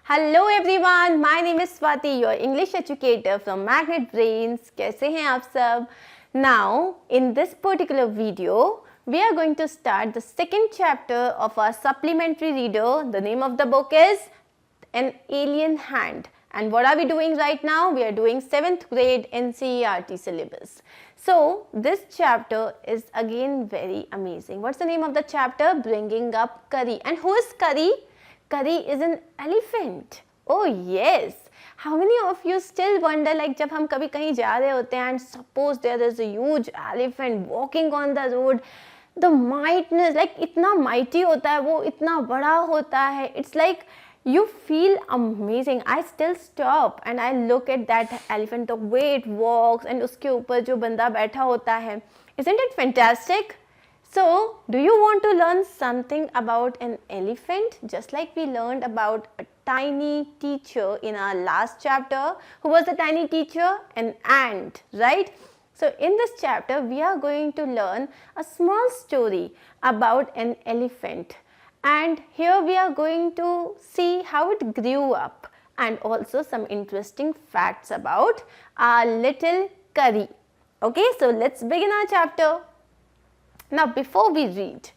Hello everyone, my name is Swati, your English educator from Magnet Brains. कैसे हैं आप सब? Now, in this particular video, we are going to start the second chapter of our supplementary reader. The name of the book is An Alien Hand. And what are we doing right now? We are doing 7th grade NCERT syllabus. So, this chapter is again very amazing. What's the name of the chapter? Bringing Up Curry. And who is Curry? Curry is an elephant. Oh yes. How many of you still wonder, like जब हम कभी कहीं जा रहे होते हैं and suppose there is a huge elephant walking on the road, the mightness, like इतना mighty होता है वो, इतना बड़ा होता है, it's like you feel amazing. I still stop and I look at that elephant, the way it walks and उसके ऊपर जो बंदा बैठा होता है. Isn't it fantastic? So, do you want to learn something about an elephant? Just like we learned about a tiny teacher in our last chapter. Who was the tiny teacher? An ant, right? So, in this chapter, we are going to learn a small story about an elephant. And here we are going to see how it grew up and also some interesting facts about our little Curry. Okay, so let's begin our chapter. Now, before we read,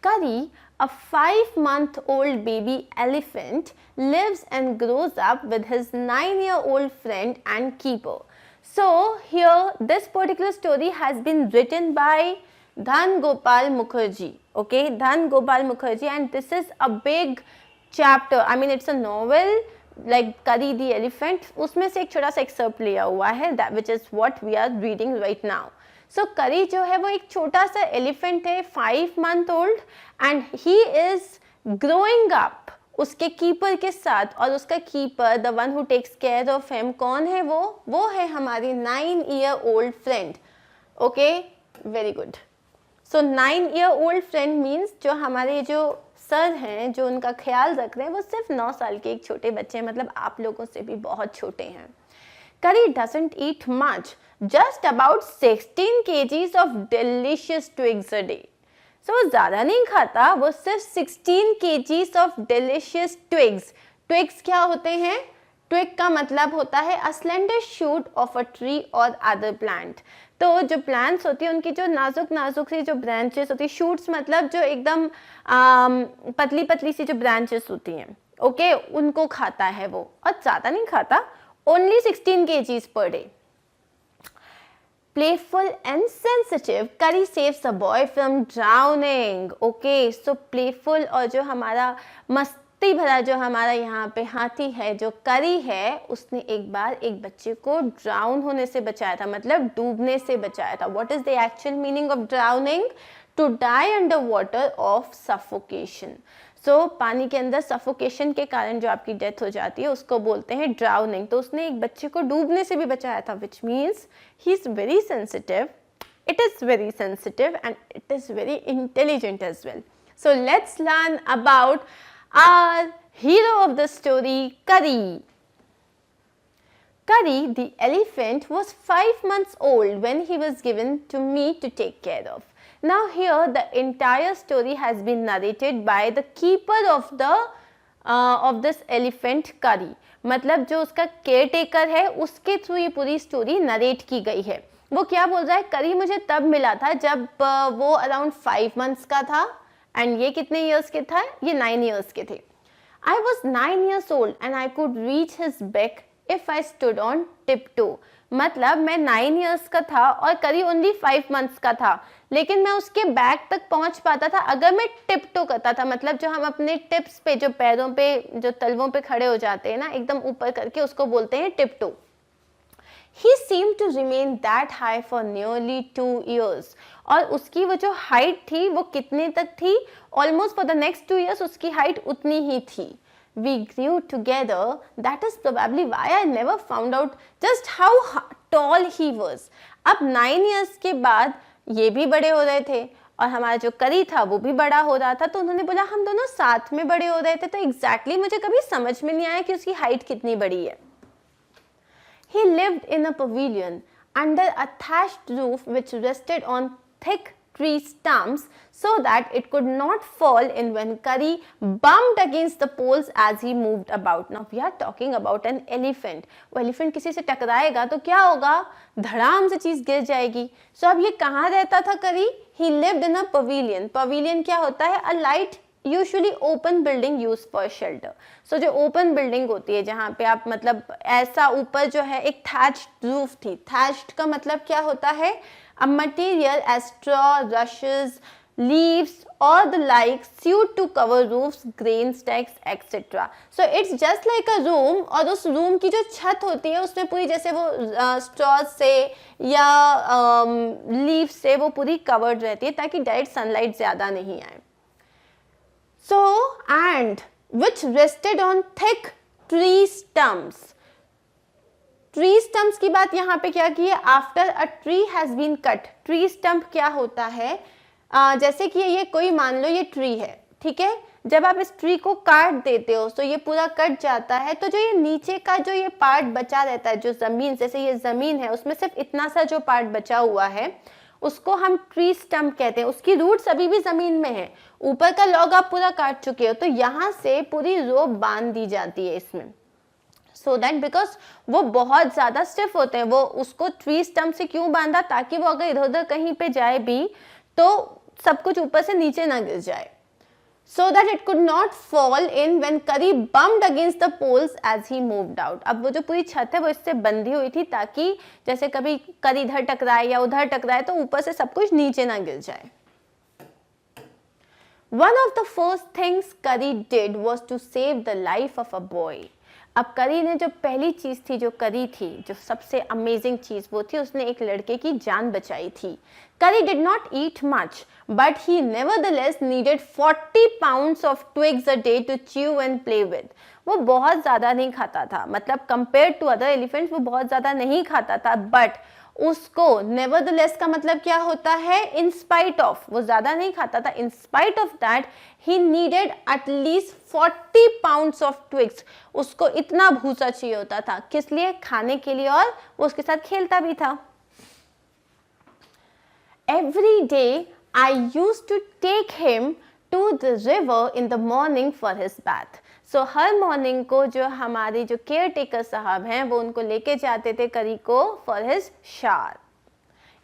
Curry, a 5-month-old baby elephant, lives and grows up with his 9-year-old friend and keeper. So, here this particular story has been written by Dhan Gopal Mukherjee. Okay, Dhan Gopal Mukherjee, and this is a big chapter. I mean, it's a novel like Curry the Elephant. उसमें से एक छोटा सा excerpt लिया हुआ है, that which is what we are reading right now. So, Curry जो है वो एक छोटा सा एलिफेंट है, 5-month-old, and he is growing up उसके कीपर के साथ, और उसका keeper, the one who takes care of him, कौन है वो है हमारी 9-year-old friend. Okay, very good. So, 9-year-old friend means जो हमारे जो सर हैं, जो उनका ख्याल रख रहे हैं, वो सिर्फ 9 साल के एक छोटे बच्चे हैं, मतलब आप लोगों से भी बहुत छोटे हैं. Curry doesn't eat much, just about 16 kgs of delicious twigs a day. So वो ज़्यादा नहीं खाता, वो सिर्फ 16 kgs of delicious twigs. Twigs क्या होते हैं? Twig का मतलब होता है a slender shoot of a tree or other plant. तो जो plants होती है उनकी जो नाजुक सी जो branches होती है, shoots मतलब जो एकदम पतली सी जो branches होती हैं, okay, उनको खाता है वो, और ज़्यादा नहीं खाता, only 16 kgs per day. Playful and sensitive, Curry saves a boy from drowning. Okay, so playful और जो हमारा मस्ती भरा जो हमारा यहाँ पे हाथी है, जो Curry है, उसने एक बार एक बच्चे को ड्राउन होने से बचाया था, मतलब डूबने से बचाया था. What is the actual meaning of drowning? To die under water of suffocation. So, पानी के अंदर सफोकेशन के कारण जो आपकी डेथ हो जाती है उसको बोलते हैं ड्राउनिंग. तो उसने एक बच्चे को डूबने से भी बचाया था, which means he is very sensitive. It is very sensitive and it is very intelligent as well. So, let's learn about our hero of the story, Curry. Curry the elephant was 5 months old when he was given to me to take care of. Now here the entire story has been narrated by the keeper of this elephant Curry. मतलब जो उसका caretaker है उसके through ये पूरी story narrate की गई है. वो क्या बोल रहा है? Curry मुझे तब मिला था जब वो अराउंड 5 months का था, एंड ये कितने years के था? ये 9 years के थे. I was 9 years old and I could reach his beck if I stood on tiptoe. मतलब मैं 9 years का था और Curry only 5 months का था, लेकिन मैं उसके बैक तक पहुंच पाता था अगर मैं टिपटो करता था. मतलब जो हम अपने टिप्स पे, जो पैरों पे, जो तलवों पे खड़े हो जाते हैं ना, एकदम ऊपर करके, उसको बोलते हैं टिपटो. He seemed to remain that high for nearly 2 years. और उसकी वो जो हाइट थी वो कितने तक थी? Almost for the next 2 years उसकी हाइट उतनी ही थी. We grew together. That is probably why I never found out just how tall he was. अब 9 years के बाद ये भी बड़े हो रहे थे और हमारा जो Curry था वो भी बड़ा हो रहा था, तो उन्होंने बोला हम दोनों साथ में बड़े हो रहे थे, तो एग्जैक्टली मुझे कभी समझ में नहीं आया कि उसकी हाइट कितनी बड़ी है. He lived in a pavilion under a thatched roof which rested on thick tree stumps so that it could not fall in when Curry bumped against the poles as he moved about. Now we are talking about an elephant. वो elephant किसी से टकराएगा तो क्या होगा, धड़ाम से चीज गिर जाएगी. So अब ये कहाँ रहता था Curry? He lived in a pavilion. Pavilion क्या होता है? A light usually open building use for shelter. So जो ओपन बिल्डिंग होती है जहाँ पे आप मतलब ऐसा ऊपर जो है एक थैच्ड रूफ थी. थैच्ड का मतलब क्या होता है? A material as straw, rushes, leaves or the like suit to cover roofs, grain stacks etc. So it's just like a room और उस रूम की जो छत होती है उसमें पूरी जैसे वो स्ट्रॉ से या लीव से वो पूरी कवर्ड रहती है ताकि डायरेक्ट सनलाइट ज़्यादा नहीं आए. So and which rested on thick tree stumps. Tree stumps की बात यहाँ पे क्या की है? After a tree has been cut. Tree stump क्या होता है? जैसे कि ये कोई मान लो ये ट्री है, ठीक है. जब आप इस ट्री को काट देते हो तो ये पूरा कट जाता है, तो जो ये नीचे का जो ये पार्ट बचा रहता है, जो जमीन, जैसे ये जमीन है उसमें सिर्फ इतना सा जो पार्ट बचा हुआ है उसको हम ट्री स्टम्प कहते हैं. उसकी रूट्स अभी भी जमीन में है, ऊपर का लॉग आप पूरा काट चुके हो, तो यहाँ से पूरी रोप बांध दी जाती है इसमें. सो दैट बिकॉज वो बहुत ज़्यादा स्टिफ होते हैं. वो उसको ट्री स्टम्प से क्यों बांधा? ताकि वो अगर इधर उधर कहीं पे जाए भी तो सब कुछ ऊपर से नीचे ना गिर जाए. So that it could not fall in when Kari bumped against the poles as he moved out. अब वो जो पूरी छत है वो इससे बंधी हुई थी ताकि जैसे कभी करी इधर टकराए या उधर टकराए तो ऊपर से सब कुछ नीचे ना गिर जाए. One of the first things Curry did was to save the life of a boy. अब करी ने जो पहली चीज थी जो करी थी, जो सबसे अमेजिंग चीज वो थी, उसने एक लड़के की जान बचाई थी. करी did not eat much but he nevertheless needed 40 pounds of twigs a day to chew and play with. वो बहुत ज्यादा नहीं खाता था, मतलब कंपेयर टू अदर एलिफेंट्स वो बहुत ज्यादा नहीं खाता था, बट उसको नेवरदलेस का मतलब क्या होता है? इन स्पाइट ऑफ, वो ज्यादा नहीं खाता था, इन spite of that he needed at least 40 pounds of twigs. उसको इतना भूसा चाहिए होता था. किस लिए? खाने के लिए, और वो उसके साथ खेलता भी था. Every day I used to take him to the river in the morning for his bath. So her morning को जो हमारे जो केयर टेकर साहब हैं वो उनको लेके जाते थे करी को for his shower.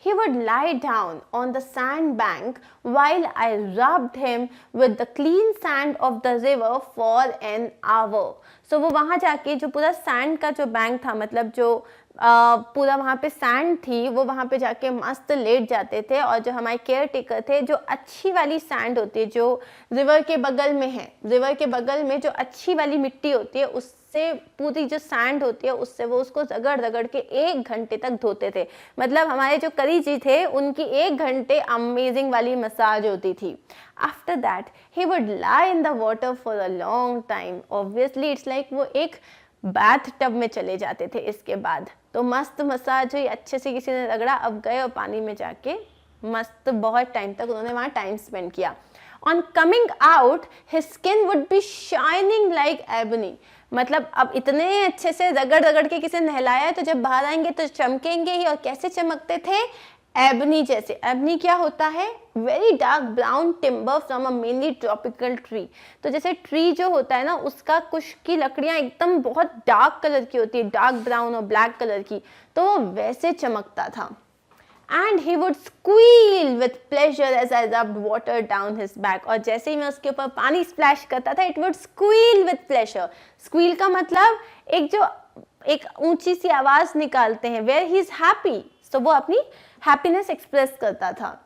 He would lie down on the sand bank while I rubbed him with the clean sand of the river for an hour. So वो वहाँ जाके जो पूरा सैंड का जो बैंक था, मतलब जो पूरा वहाँ पे सैंड थी, वो वहाँ पे जाके मस्त लेट जाते थे. और जो हमारे केयर टेकर थे, जो अच्छी वाली सैंड होती है जो रिवर के बगल में है, रिवर के बगल में जो अच्छी वाली मिट्टी होती है उससे पूरी जो सैंड होती है उससे वो उसको रगड़ रगड़ के 1 घंटे तक धोते थे. मतलब हमारे जो करी जी थे उनकी 1 घंटे अमेजिंग वाली मसाज होती थी. After that he would lie in the water for a long time. Obviously it's like वो एक बाथ टब में चले जाते थे. इसके बाद तो मस्त मसाज हुई, अच्छे से किसी ने रगड़ा, अब गए और पानी में जाके मस्त बहुत टाइम तक उन्होंने वहाँ टाइम स्पेंड किया. On coming out, his skin would be shining like ebony. मतलब अब इतने अच्छे से रगड़ रगड़ के किसी नहलाया है तो जब बाहर आएंगे तो चमकेंगे ही. और कैसे चमकते थे? एबनी जैसे. एबनी क्या होता है? Very dark brown timber from a mainly tropical tree. तो जैसे ट्री जो होता है ना उसका कुछ की लकड़ियां एकदम बहुत डार्क कलर की होती है, डार्क ब्राउन और ब्लैक कलर की, तो वो वैसे चमकता था. And he would squeal with pleasure as I rubbed water down his back. और जैसे ही मैं उसके ऊपर पानी स्प्लैश करता था, it would squeal with pleasure. Squeal का मतलब एक ऊंची सी आवाज निकालते हैं, where he is happy. So वो अपनी happiness express करता था.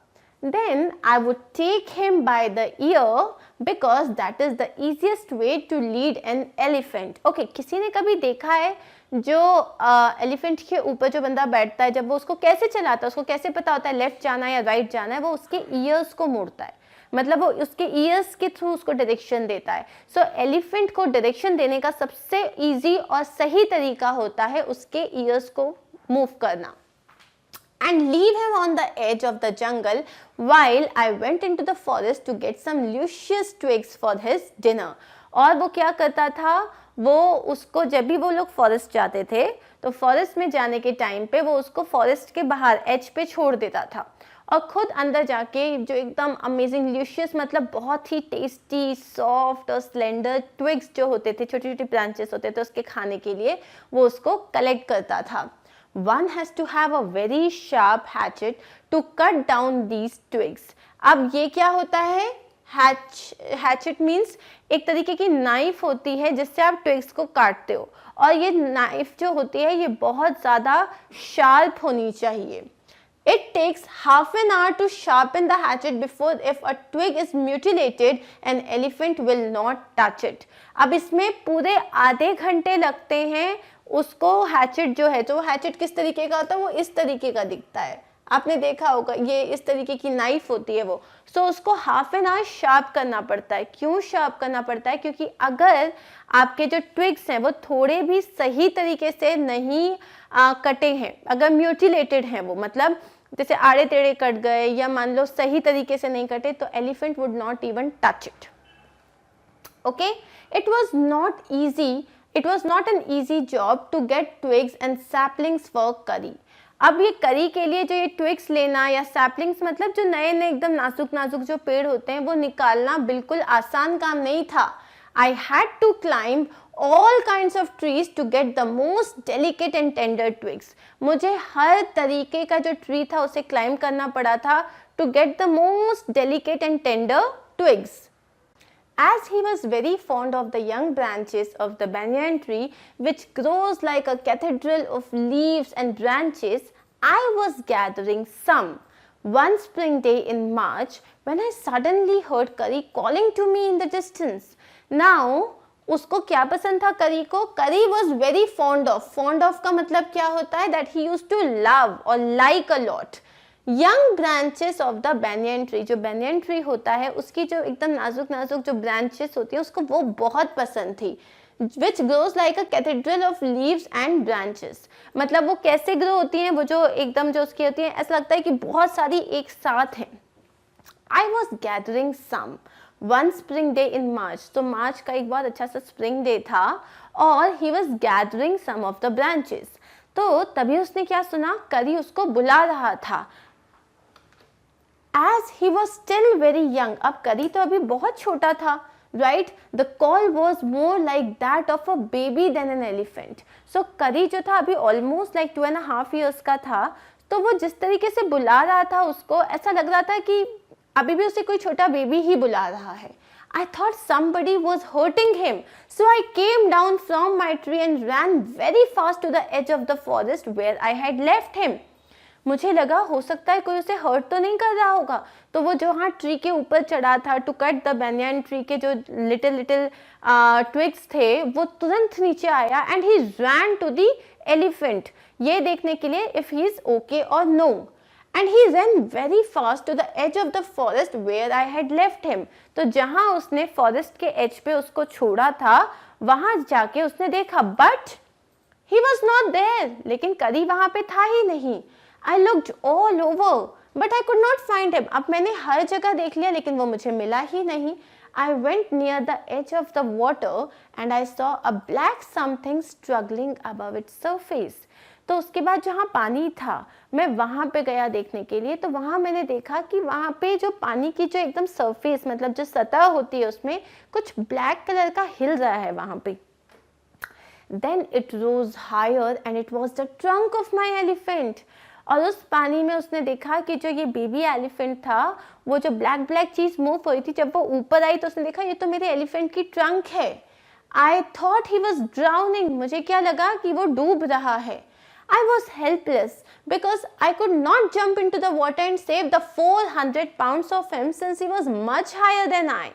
Then I would take him by the ear because that is the easiest way to lead an elephant. Okay, किसी ने कभी देखा है जो एलिफेंट के ऊपर जो बंदा बैठता है, जब वो उसको कैसे चलाता है, उसको कैसे पता होता है लेफ्ट जाना है या राइट जाना है? वो उसके ईयर्स को मोड़ता है, मतलब वो उसके ईयर्स के थ्रू उसको डायरेक्शन देता है. सो एलिफेंट को डायरेक्शन देने का सबसे इजी और सही तरीका होता है उसके ईयर्स को मूव करना. And leave him on the edge of the jungle while I went into the forest to get some luscious twigs for his dinner. और वो क्या करता था? वो उसको जब भी वो लोग फॉरेस्ट जाते थे तो फॉरेस्ट में जाने के टाइम पे वो उसको फॉरेस्ट के बाहर एज पे छोड़ देता था. और खुद अंदर जाके जो एकदम अमेजिंग ल्यूशियस मतलब बहुत ही टेस्टी सॉफ्ट और स्लेंडर ट्विग्स जो होते थे, छोटे छोटे ब्रांचेस होते थे उसके खाने के लिए, वो उसको कलेक्ट करता था. One has to have a very sharp hatchet to cut down these twigs. अब ये क्या होता है? हैचेट मीन्स एक तरीके की नाइफ होती है जिससे आप ट्विग्स को काटते हो, और ये नाइफ जो होती है ये बहुत ज़्यादा शार्प होनी चाहिए. It takes half an hour to sharpen the hatchet before if a twig is mutilated, an elephant will not touch it. अब इसमें पूरे आधे घंटे लगते हैं उसको. हैचेट जो है, जो हैचेट किस तरीके का होता है, वो इस तरीके का दिखता है, आपने देखा होगा, ये इस तरीके की नाइफ होती है वो. सो उसको हाफ एन आवर शार्प करना पड़ता है. क्यों शार्प करना पड़ता है? क्योंकि अगर आपके जो ट्विग्स हैं वो थोड़े भी सही तरीके से नहीं कटे हैं, अगर म्यूटिलेटेड हैं वो, मतलब जैसे आड़े टेढ़े कट गए या मान लो सही तरीके से नहीं कटे, तो elephant would not even touch it. Okay, it was not an easy job to get twigs and saplings for curry. अब ये करी के लिए जो ये ट्विग्स लेना या सैपलिंग्स मतलब जो नए नए एकदम नाजुक नाजुक जो पेड़ होते हैं वो निकालना बिल्कुल आसान काम नहीं था. I had to climb all kinds of trees to get the most delicate and tender twigs. मुझे हर तरीके का जो ट्री था उसे क्लाइम करना पड़ा था to get the most delicate and tender twigs. As he was very fond of the young branches of the banyan tree, which grows like a cathedral of leaves and branches, I was gathering some. One spring day in March, when I suddenly heard Curry calling to me in the distance. Now, उसको क्या पसंद था करी को? करी was very fond of. Fond of का मतलब क्या होता है? That he used to love or like a lot. Young branches of the banyan tree, जो बैनियन ट्री होता है उसकी जो एकदम नाजुक नाजुक जो ब्रांचेस होती है उसको वो बहुत पसंद थी. Which grows like a cathedral of leaves and branches. मतलब वो कैसे ग्रो होती हैं, वो जो एकदम जो उसकी होती है ऐसा लगता है कि बहुत सारी एक साथ हैं. I was gathering some one spring day in March. तो मार्च का एक बहुत अच्छा सा स्प्रिंग डे था और he was gathering some of the branches. तो तभी उसने क्या सुना, करी उसको बुला रहा था. As he was still very young, अब करी तो अभी बहुत छोटा था, right? The call was more like that of a baby than an elephant. So करी जो था अभी almost like 2.5 years का था, तो वो जिस तरीके से बुला रहा था उसको ऐसा लग रहा था कि अभी भी उसे कोई छोटा बेबी ही बुला रहा है. I thought somebody was hurting him, so I came down from my tree and ran very fast to the edge of the forest where I had left him. मुझे लगा हो सकता है कोई उसे हर्ट तो नहीं कर रहा होगा, तो वो जो हाँ ट्री के ऊपर चढ़ा था to cut the banyan tree के जो लिटिल लिटिल ट्विग्स थे वो तुरंत नीचे आया and he ran to the elephant, ये देखने के लिए इफ ही इज ओके और no. And he ran very fast to the edge of the forest where I had left him. तो जहाँ उसने फॉरेस्ट के एज पे उसको छोड़ा था वहां जाके उसने देखा, but he was not there, लेकिन करी वहां पे था ही नहीं. I looked all over, but I could not find him. अब मैंने हर जगह देख लिया लेकिन वो मुझे मिला ही नहीं. I went near the edge of the water and I saw a black something struggling above its surface. तो उसके बाद जहाँ पानी था मैं वहाँ पे गया देखने के लिए, तो वहाँ मैंने देखा कि वहाँ पे जो पानी की जो एकदम सरफेस मतलब जो सतह होती है उसमें कुछ ब्लैक कलर का हिल रहा है वहाँ पे. Then it rose higher and it was the trunk of my elephant. और उस पानी में उसने देखा कि जो ये बेबी एलिफेंट था वो जो ब्लैक ब्लैक चीज मूव हो रही थी, जब वो ऊपर आई तो उसने देखा ये तो मेरे एलिफेंट की ट्रंक है. I thought he was drowning. मुझे क्या लगा कि वो डूब रहा है. I was helpless because I could not jump in to the water and save the 400 pounds of him since he was much higher than I.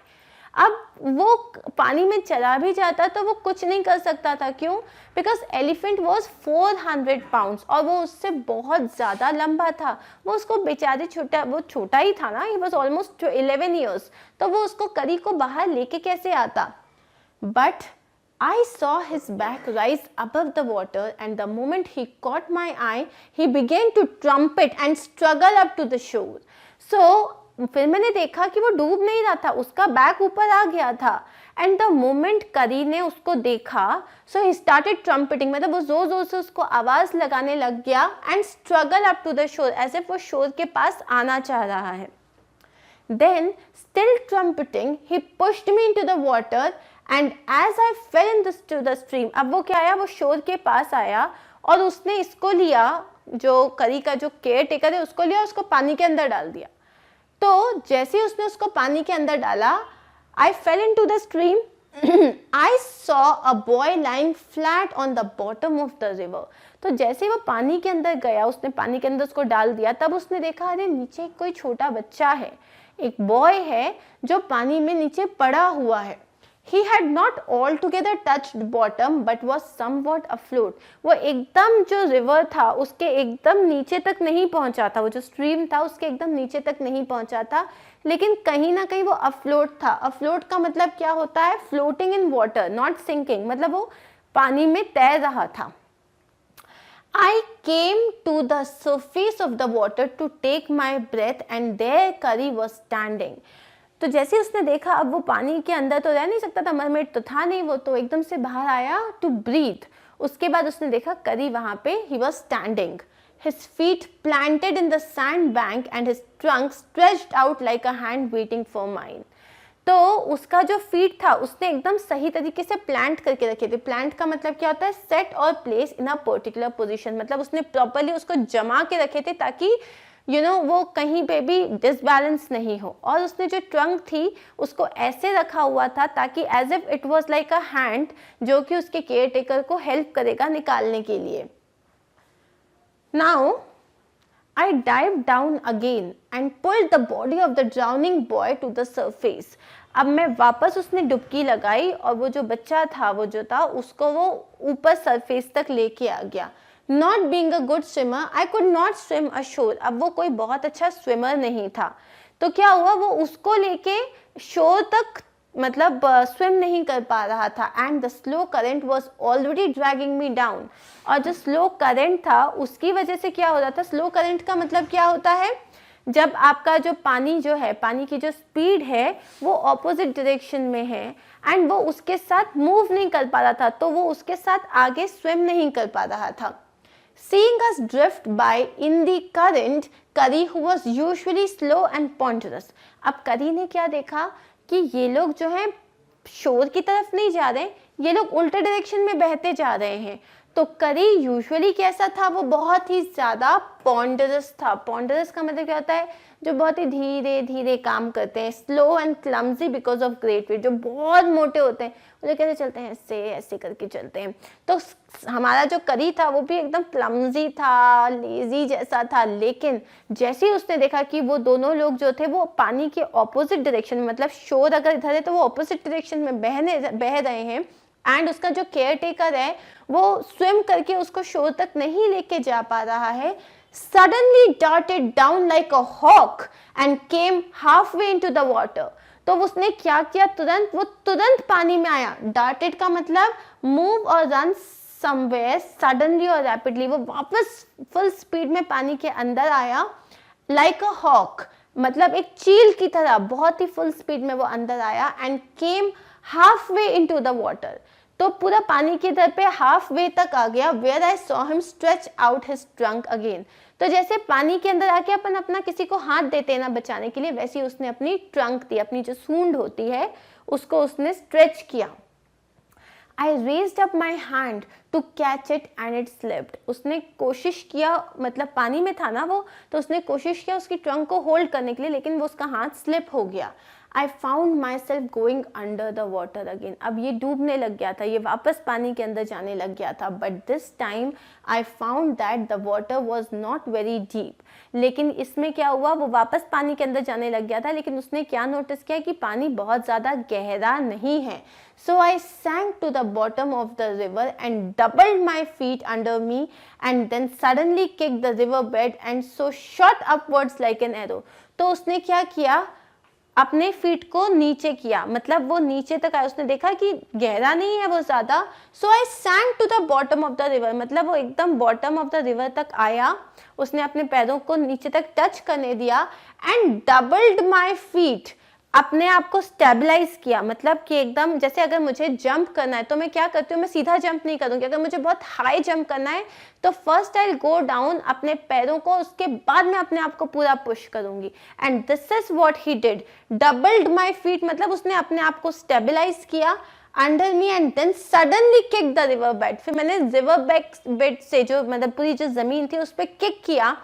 अब वो पानी में चला भी जाता तो वो कुछ नहीं कर सकता था. क्यों? बिकॉज एलिफेंट वॉज 400 pounds और वो उससे बहुत ज़्यादा लंबा था. वो उसको बेचारे छोटा ही था ना, ही वॉज ऑलमोस्ट 11 years. तो वो उसको करी को बाहर लेके कैसे आता. But I saw his back rise above the water and the moment he caught my eye he began to trumpet and struggle up to the shore. So फिर मैंने देखा कि वो डूब नहीं रहा था, उसका बैक ऊपर आ गया था एंड द मोमेंट करी ने उसको देखा, सो ही स्टार्टेड ट्रम्पेटिंग, मतलब वो जोर जोर से उसको आवाज लगाने लग गया, and struggle up to the shore, as if वो शोर के पास आना चाह रहा है. Then, still trumpeting, he pushed me into the water, and as I fell into the stream, अब वो क्या आया, वो शोर के पास आया और उसने इसको लिया, जो करी का जो केयर टेकर है उसको लिया, उसको पानी के अंदर डाल दिया. तो जैसे ही उसने उसको पानी के अंदर डाला, I fell into the stream. I saw a boy lying flat on the bottom of the river. तो जैसे वो पानी के अंदर गया, उसने पानी के अंदर उसको डाल दिया, तब उसने देखा अरे नीचे कोई छोटा बच्चा है, एक बॉय है जो पानी में नीचे पड़ा हुआ है. He had not altogether touched bottom but was somewhat afloat. वो एकदम जो रिवर था उसके एकदम नीचे तक नहीं पहुंचा था, वो जो स्ट्रीम था उसके एकदम नीचे तक नहीं पहुंचा था, लेकिन कहीं ना कहीं वो अफ्लोट था. अफ्लोट का मतलब क्या होता है, floating in water, not sinking, मतलब वो पानी में तैर रहा था. I came to the surface of the water to take my breath and there Curry was standing. तो जैसे उसने देखा, अब वो पानी के अंदर तो रह नहीं सकता था, मरमेड तो था नहीं, वो तो एकदम से बाहर आया टू ब्रीथ. उसके बाद उसने देखा करी वहां पे, he was standing, his feet planted in the sand bank and his trunk stretched out like a hand waiting for mine. तो उसका जो फीट था उसने एकदम सही तरीके से प्लांट करके रखे थे. प्लांट का मतलब क्या होता है, सेट और place in a particular position, मतलब उसने प्रॉपरली उसको जमा के रखे थे ताकि वो कहीं पे भी डिसबैलेंस नहीं हो. और उसने जो ट्रंक थी उसको ऐसे रखा हुआ था ताकि as if it was like a hand, जो कि उसके केयर टेकर को हेल्प करेगा निकालने के लिए. Now I dived down again and pulled the body of the drowning boy to the surface. अब मैं वापस उसने डुबकी लगाई और वो जो बच्चा था, वो जो था उसको वो ऊपर सरफेस तक लेके आ गया. Not being a good swimmer, I could not swim ashore. अब वो कोई बहुत अच्छा स्विमर नहीं था, तो क्या हुआ, वो उसको लेके शोर तक मतलब स्विम नहीं कर पा रहा था. And the slow current was already dragging me down. और जो स्लो करंट था उसकी वजह से क्या हो रहा था, स्लो करंट का मतलब क्या होता है, जब आपका जो पानी जो है, पानी की जो स्पीड है वो ऑपोजिट डायरेक्शन में है एंड वो उसके साथ मूव नहीं कर पा रहा था, तो वो उसके साथ आगे स्विम नहीं कर पा रहा था. Seeing us drift by in the current, Curry, who was usually slow and ponderous. अब करी ने क्या देखा कि ये लोग जो हैं शोर की तरफ नहीं जा रहे, ये लोग उल्टे डायरेक्शन में बहते जा रहे हैं. तो करी यूजुअली कैसा था, वो बहुत ही ज़्यादा पॉन्डरस था. पॉन्डरस का मतलब क्या होता है, जो बहुत ही धीरे धीरे काम करते हैं. Slow and clumsy because of great weight, जो बहुत मोटे होते हैं वो जो कैसे चलते हैं, ऐसे ऐसे करके चलते हैं. तो हमारा जो करी था वो भी एकदम क्लमजी था, लेजी जैसा था. लेकिन जैसे ही उसने देखा कि वो दोनों लोग जो थे वो पानी के ऑपोजिट डायरेक्शन में, मतलब शोर अगर इधर है तो वो ऑपोजिट डायरेक्शन में बह रहे हैं, एंड उसका जो केयर टेकर है वो स्विम करके उसको शोर तक नहीं लेके जा पा रहा है, suddenly darted down like a hawk and came halfway into the water. तो उसने क्या किया, वो तुरंत पानी में आया. darted का मतलब move और run somewhere suddenly और rapidly. वो वापस फुल स्पीड में पानी के अंदर आया, like a hawk मतलब एक चील की तरह बहुत ही फुल स्पीड में वो अंदर आया, and came halfway into the water. तो पूरा पानी की तरफ पे हाफ वे तक आ गया. Where I saw him stretch out his trunk again. तो जैसे पानी के अंदर आके अपन अपना किसी को हाथ देते हैं ना बचाने के लिए, वैसे ही उसने अपनी ट्रंक दी, अपनी जो सूंड होती है उसको उसने स्ट्रेच किया. I raised up my hand to catch it and it slipped. उसने कोशिश किया, मतलब पानी में था ना वो, तो उसने कोशिश किया उसकी ट्रंक को होल्ड करने के लिए, लेकिन वो उसका हाथ स्लिप हो गया. I found myself going under the water again. अब ये डूबने लग गया था, ये वापस पानी के अंदर जाने लग गया था. But this time I found that the water was not very deep. लेकिन इसमें क्या हुआ, वो वापस पानी के अंदर जाने लग गया था, लेकिन उसने क्या नोटिस किया कि पानी बहुत ज़्यादा गहरा नहीं है. So I sank to the bottom of the river and doubled my feet under me and then suddenly kicked the river bed and so shot upwards like an arrow. तो उसने क्या किया, अपने फीट को नीचे किया, मतलब वो नीचे तक आया. उसने देखा कि गहरा नहीं है वो ज़्यादा. So I sank to the bottom of the river, मतलब वो एकदम बॉटम ऑफ द रिवर तक आया. उसने अपने पैरों को नीचे तक टच करने दिया. एंड डबल्ड माई फीट, अपने आप को स्टेबलाइज किया, मतलब कि एकदम जैसे अगर मुझे जंप करना है तो मैं क्या करती हूँ, मैं सीधा जंप नहीं करूँगी। अगर मुझे बहुत हाई जंप करना है तो फर्स्ट आई गो डाउन अपने पैरों को, उसके बाद मैं अपने आप को पूरा पुश करूँगी। And this is what he did, doubled my feet, मतलब उसने अपने आप को स्टेबलाइज किया under me and then suddenly kick the river bed. फिर मैंने रिवर बेड से जो मतलब पूरी जो जमीन थी उस पर किक किया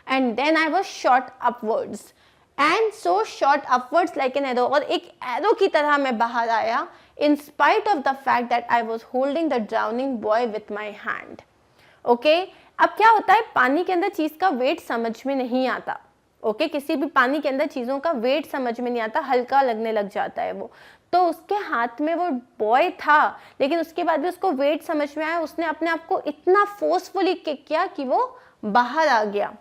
and then I was shot upwards and so shot upwards like an arrow, और एक एरो की तरह मैं बाहर आया in spite of the fact that I was holding the drowning boy with my hand. Okay, अब क्या होता है, पानी के अंदर चीज का वेट समझ में नहीं आता। ओके, किसी भी पानी के अंदर चीजों का वेट समझ में नहीं आता, हल्का लगने लग जाता है वो। तो उसके हाथ में वो बॉय था, लेकिन उसके बाद भी उसको वेट समझ में आया, उसने अपने आप को इतना फोर्सफुली किक किया कि वो बाहर आ गया।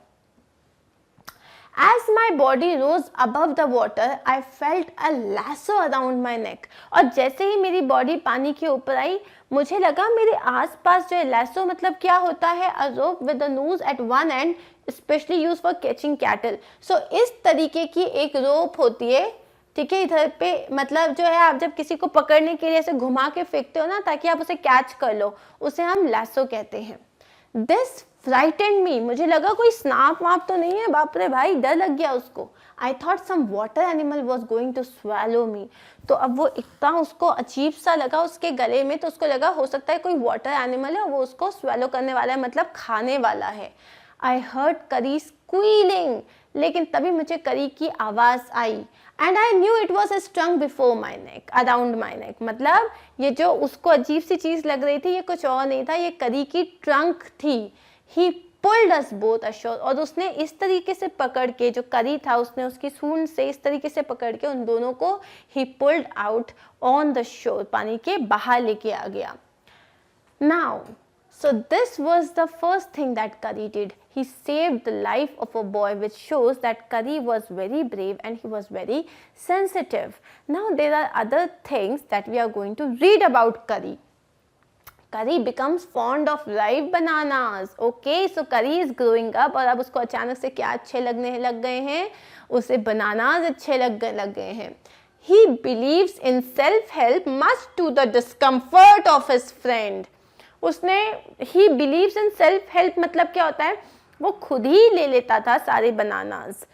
As my body rose above the water, I felt a lasso around my neck. और जैसे ही मेरी बॉडी पानी के ऊपर आई, मुझे लगा मेरे आसपास जो है, लैसो मतलब क्या होता है, a rope with the noose at one end, especially used for catching cattle. So इस तरीके की एक रोप होती है, ठीक है, इधर पे मतलब जो है आप जब किसी को पकड़ने के लिए ऐसे घुमा के फेंकते हो ना ताकि आप उसे कैच कर लो, उसे हम लैसो कहते हैं। दिस फ्राइटेंड मी, मुझे लगा कोई स्नाप वाप तो नहीं है, बाप रे भाई, डर लग गया उसको। I thought some water animal was going to swallow me. तो अब वो इतना उसको अजीब सा लगा उसके गले में, तो उसको लगा हो सकता है कोई वाटर एनिमल है और वो उसको स्वेलो करने वाला है, मतलब खाने वाला है। आई हर्ड करी स्क्वीलिंग, लेकिन तभी मुझे करी की आवाज आई and I knew it was strung before my neck, around my neck. मतलब ये जो उसको अजीब सी चीज लग रही थी ये कुछ और नहीं था, ये करी की ट्रंक थी। ही पुल्ड अस बोथ अशोर, और उसने इस तरीके से पकड़ के, जो करी था उसने उसकी सूंड से इस तरीके से पकड़ के उन दोनों को ही pulled out on the shore, पानी के बाहर लेके आ गया। Now so this was the first thing that Kari did. He saved the life of a boy, which shows that Kari was very brave and he was very sensitive. Now there are other things that we are going to read about Kari. Kari becomes fond of ripe bananas. Okay, so Kari is growing up और अब उसको अचानक से क्या अच्छे लगने लग गए हैं, उसे बनानास अच्छे लग गए हैं। He believes in self-help much to the discomfort of his friend. उसने he believes in self help मतलब क्या होता है, वो खुद ही ले लेता था सारे bananas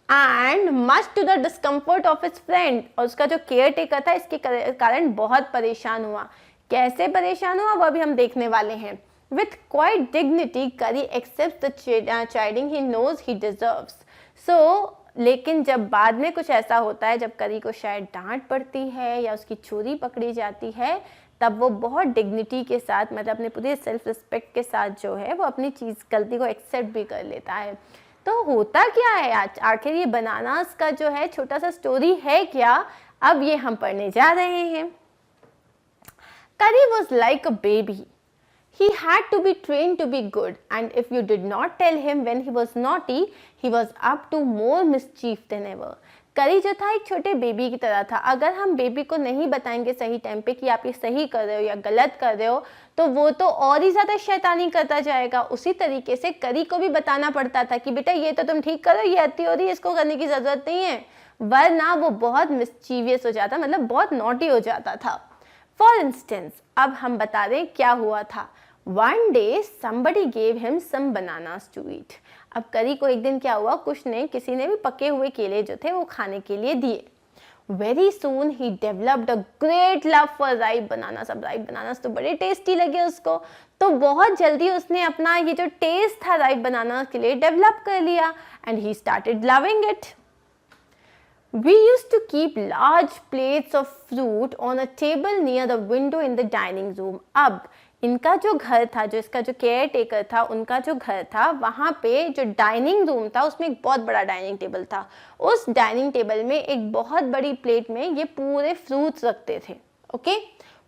and much to the discomfort of his friend, और उसका जो केयर टेकर था इसके कारण बहुत परेशान हुआ। कैसे परेशान हुआ वो अभी हम देखने वाले हैं। With quiet dignity Kari accept the chiding he knows he deserves. So लेकिन जब बाद में कुछ ऐसा होता है, जब करी को शायद डांट पड़ती है या उसकी चोरी पकड़ी जाती है, तब वो बहुत डिग्निटी के साथ, मतलब अपने पूरे सेल्फ रिस्पेक्ट के साथ जो है वो अपनी चीज़ गलती को एक्सेप्ट भी कर लेता है। तो होता क्या है आज, आखिर ये बनानास का जो है छोटा सा स्टोरी है क्या, अब ये हम पढ़ने जा रहे हैं। करी was like a baby. He had to be trained to be good, and if you did not tell him when he was naughty, he was up to more mischief than ever. करी जो था एक छोटे baby की तरह था। अगर हम बेबी को नहीं बताएंगे सही टाइम पे कि आप ये सही कर रहे हो या गलत कर रहे हो, तो वो तो और ही ज़्यादा शैतानी करता जाएगा। उसी तरीके से करी को भी बताना पड़ता था कि बेटा ये तो तुम ठीक करो, ये अति हो रही है, इसको करने की ज़रूरत नहीं है, वरना वो बहुत मिस्चीवियस हो जाता, मतलब बहुत नॉटी हो जाता था। फॉर इंस्टेंस, अब हम बता दें क्या हुआ था। One day somebody gave him some bananas to eat. अब करी को एक दिन क्या हुआ, किसी ने भी पके हुए केले जो थे वो खाने के लिए दिए। Very soon he developed a great love for ripe bananas. अब ripe bananas तो बड़े टेस्टी लगे उसको, तो बहुत जल्दी उसने अपना ये जो टेस्ट था ripe bananas के लिए डेवलप कर लिया and he started loving it. We used to keep large plates of fruit on a table near the window in the dining room. अब इनका जो घर था, जो इसका जो केयर टेकर था, उनका जो घर था, वहाँ पे जो डाइनिंग रूम था उसमें एक बहुत बड़ा डाइनिंग टेबल था। उस डाइनिंग टेबल में एक बहुत बड़ी प्लेट में ये पूरे फ्रूट्स रखते थे। Okay,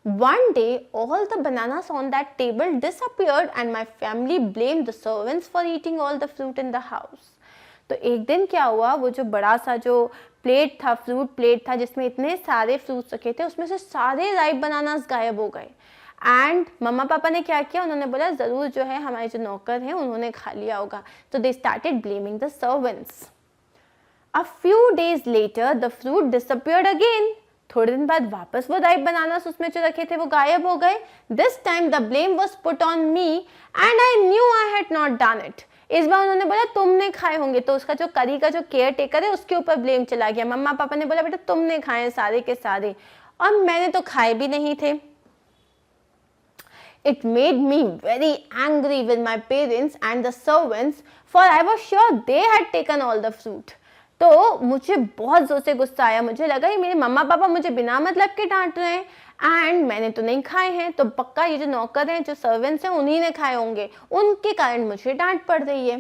one day all the bananas on that table disappeared and my family blamed the servants for eating all the fruit in the house. तो एक दिन क्या हुआ, वो जो बड़ा सा जो प्लेट था, फ्रूट प्लेट था जिसमें इतने सारे फ्रूट्स रखे थे, उसमें से सारे राइप बनानास गायब हो गए। एंड मम्मा पापा ने क्या किया, उन्होंने बोला ज़रूर जो है हमारे जो नौकर हैं उन्होंने खा लिया होगा। तो they started blaming the servants. A few days later the fruit disappeared again. थोड़े दिन बाद वापस वो ripe bananas उसमें जो रखे थे वो गायब हो गए. This time the blame was put on me and I knew I had not done it. इस बार उन्होंने बोला तुमने खाए होंगे, तो उसका जो करी का जो केयर टेकर है उसके ऊपर ब्लेम चला गया. मम्मा पापा ने बोला बेटा तुमने खाए सारे के सारे, और मैंने तो खाए भी नहीं थे. It made me very angry with my parents and the servants, for I was sure they had taken all the fruit. तो मुझे बहुत जोर से गुस्सा आया. मुझे लगा ये मेरे मम्मा पापा मुझे बिना मतलब के डांट रहे हैं एंड मैंने तो नहीं खाए हैं, तो पक्का ये जो नौकर हैं, जो सर्वेंट्स हैं, उन्हीं ने खाए होंगे, उनके कारण मुझे डांट पड़ रही है.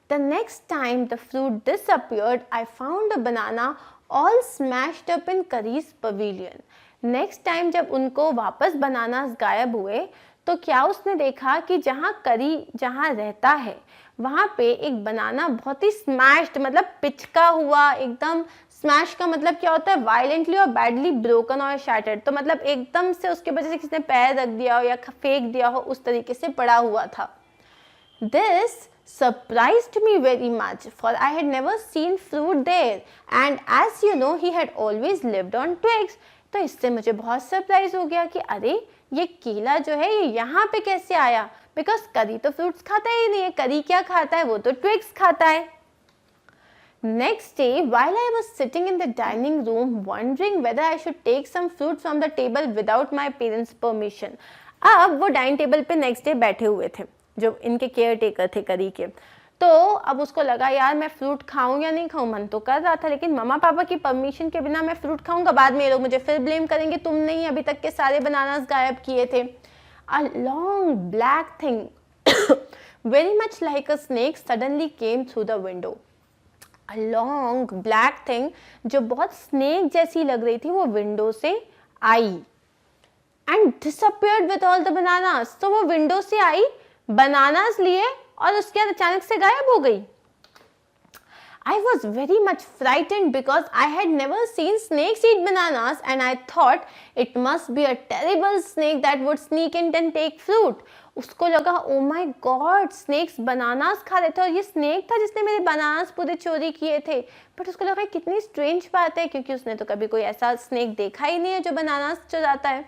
The next time the fruit disappeared, I found a banana all smashed up in Curry's pavilion. Next time जब उनको वापस बनानास गायब हुए तो क्या उसने देखा कि जहाँ करी जहाँ रहता है वहाँ पे एक बनाना बहुत ही स्मैश्ड, मतलब पिचका हुआ, एकदम स्मैश का मतलब क्या होता है वायलेंटली और बैडली ब्रोकन और शैटर्ड, तो मतलब एकदम से उसके वजह से किसी ने पैर रख दिया हो या फेंक दिया हो, उस तरीके से पड़ा हुआ था. This surprised me very much, for I had never seen fruit there, and as you know, he had always lived on twigs. तो इससे मुझे बहुत सरप्राइज हो गया कि अरे ये केला जो है ये यहाँ पे कैसे आया, बिकॉज करी तो फ्रूट्स खाता ही नहीं है, करी क्या खाता है, वो तो ट्विग्स खाता है. Next day, while I was sitting in the dining room wondering whether I should take some fruit from the table without my parents' permission. अब वो डाइनिंग टेबल पे नेक्स्ट डे बैठे हुए थे जो इनके केयर टेकर थे करी के, तो अब उसको लगा यार मैं फ्रूट खाऊं या नहीं खाऊं, मन तो कर रहा था लेकिन मम्मा पापा की परमिशन के बिना मैं फ्रूट खाऊंगा, बाद में ये लोग मुझे फिर ब्लेम करेंगे तुमने ही अभी तक के सारे बनानास गायब किए थे. A long black thing very much like a snake suddenly came through the window. A long black thing जो बहुत स्नेक जैसी लग रही थी वो विंडो से आई and disappeared with all the bananas. तो वो विंडो से आई, बनानास लिए और उसके बाद अचानक से गायब हो गई. I was very much frightened because I had never seen snakes eat bananas and I thought it must be a terrible snake that would sneak in and take fruit. उसको लगा oh my god snakes bananas खा रहे थे और ये snake था जिसने मेरे bananas पूरे चोरी किए थे. बट उसको लगा कितनी strange बात है क्योंकि उसने तो कभी कोई ऐसा snake देखा ही नहीं है जो bananas चुराता है.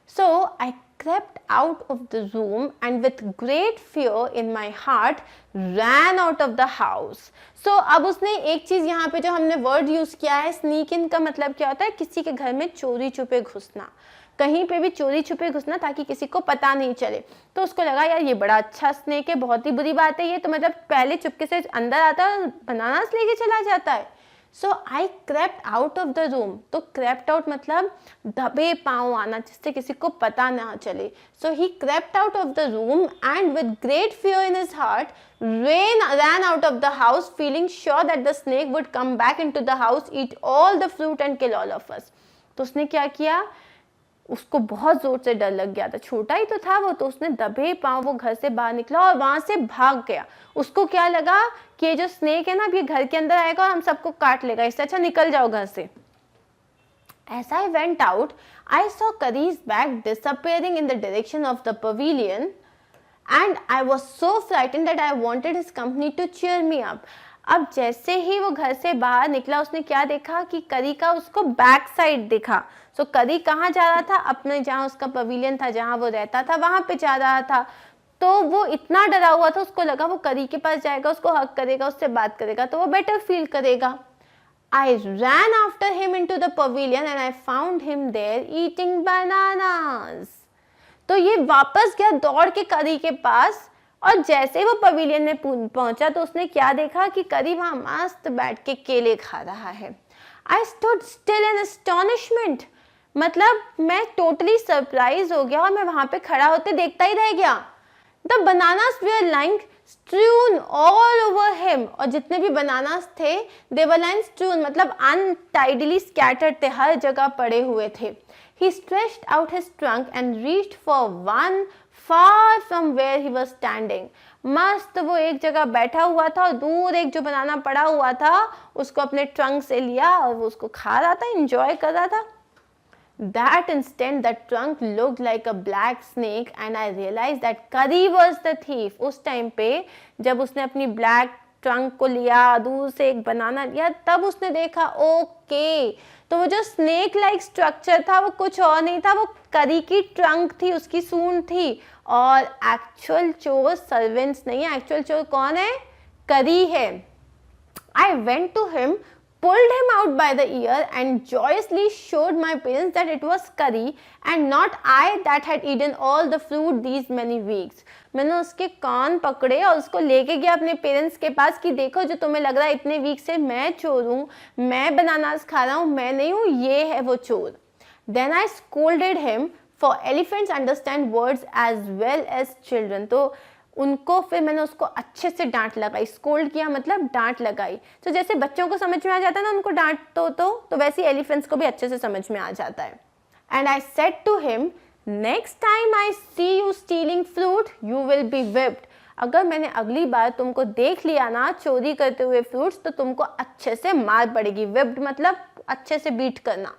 So I crept out of the room and with great fear in my heart ran out of the house. So अब उसने एक चीज़ यहाँ पे जो हमने वर्ड यूज़ किया है sneak in का मतलब क्या होता है, किसी के घर में चोरी छुपे घुसना, कहीं पे भी चोरी छुपे घुसना ताकि किसी को पता नहीं चले. तो उसको लगा यार ये बड़ा अच्छा स्नेक है, बहुत ही बुरी बात है ये, तो मतलब पहले चुपके से अंदर आता है बनानास लेके चला जाता है. So I crept out of the room. तो crept out मतलब दबे पाँव आना जिससे किसी को पता ना चले. So he crept out of the room and with great fear in his heart ran out of the house feeling sure that the snake would come back into the house, eat all the fruit and kill all of us. तो उसने क्या किया, उसको बहुत जोर से डर लग गया था, छोटा ही तो था वो, तो उसने दबे पाँव वो घर से बाहर निकला और वहां से भाग गया. उसको क्या लगा कि ये जो स्नेक है ना अब ये घर के अंदर आएगा और हम सबको काट लेगा, इससे अच्छा निकल जाओ घर से. As I went out, I saw Curry's bag disappearing in the direction of the pavilion and I was so frightened that I wanted his company to cheer me up. अब जैसे ही वो घर से बाहर निकला उसने क्या देखा कि करी का उसको बैक साइड दिखा. सो करी कहाँ जा रहा था, अपने जहाँ उसका पवेलियन था जहाँ वो रहता था वहाँ पे जा रहा था. तो वो इतना डरा हुआ था, उसको लगा वो करी के पास जाएगा, उसको हक करेगा, उससे बात करेगा तो वो बेटर फील करेगा. I ran after him into the pavilion and I found him there eating bananas. तो ये वापस गया दौड़ के करी के पास और जैसे ही वो पवेलियन में पहुंचा तो उसने क्या देखा कि करी वहां मस्त बैठ के केले खा रहा है. I stood still in astonishment. मतलब मैं टोटली सरप्राइज हो गया और मैं वहां पे खड़ा होते देखता ही रह गया. The bananas were lying strewn all over him. और जितने भी bananas थे they were lying strewn मतलब untidily scattered थे, हर जगह पड़े हुए थे. He stretched out his trunk and reached for one far from where he was standing. मस्त वो एक जगह बैठा हुआ था और दूर एक जो बनाना पड़ा हुआ था उसको अपने ट्रंक से लिया और वो उसको खा रहा था, एंजॉय कर रहा था. That instant the trunk looked like a black snake and I realized that Curry was the thief. उस टाइम पे जब उसने अपनी ब्लैक ट्रंक को लिया, दूर से एक बनाना लिया, तब उसने देखा ओके, तो वो जो स्नेक लाइक स्ट्रक्चर था वो कुछ और नहीं था, वो करी की ट्रंक थी, उसकी सूंड थी। और एक्चुअल चोर सर्वेंट्स नहीं है, एक्चुअल चोर कौन है? करी है। I went to him, pulled him out by the ear and joyously showed my parents that it was curry and not I that had eaten all the fruit these many weeks. मैंने उसके कान पकड़े और उसको लेके गया अपने parents के पास कि देखो जो तुम्हें लग रहा है इतने वीक से मैं चोर हूँ, मैं बनानास खा रहा हूँ, मैं नहीं हूँ, ये है वो चोर. Then I scolded him for elephants understand words as well as children. तो उनको फिर मैंने उसको अच्छे से डांट लगाई. स्कोल्ड किया मतलब डांट लगाई. तो जैसे बच्चों को समझ में आ जाता है ना उनको डांट तो वैसे एलिफेंट्स को भी अच्छे से समझ में आ जाता है. And I said to him, next time I see you stealing fruit you will be whipped. अगर मैंने अगली बार तुमको देख लिया ना चोरी करते हुए फ्रूट्स तो तुमको अच्छे से मार पड़ेगी. whipped मतलब अच्छे से बीट करना.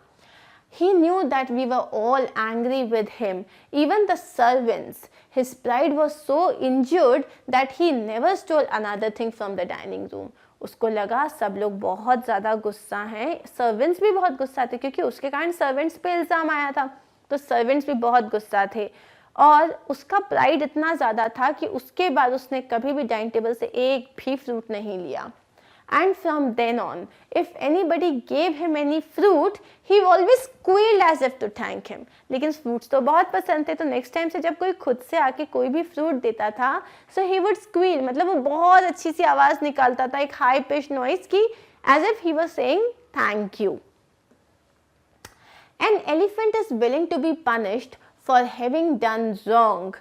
He knew that we were all angry with him, even the servants. His pride was so injured that he never stole another thing from the dining room. उसको लगा सब लोग बहुत ज़्यादा गुस्सा हैं, सर्वेंट्स भी बहुत गुस्सा थे क्योंकि उसके कारण सर्वेंट्स पे इल्ज़ाम आया था, तो सर्वेंट्स भी बहुत गुस्सा थे. और उसका प्राइड इतना ज़्यादा था कि उसके बाद उसने कभी भी डाइनिंग टेबल से एक भी फ्रूट नहीं लिया. And from then on, if anybody gave him any fruit, he always squealed as if to thank him. लेकिन फ्रूट्स तो बहुत पसंद थे, तो नेक्स्ट टाइम से जब कोई खुद से आके कोई भी फ्रूट देता था, so he would squeal, मतलब वो बहुत अच्छी सी आवाज़ निकालता था, एक हाई पिच नॉइस की, as if he was saying thank you. An elephant is willing to be punished for having done wrong,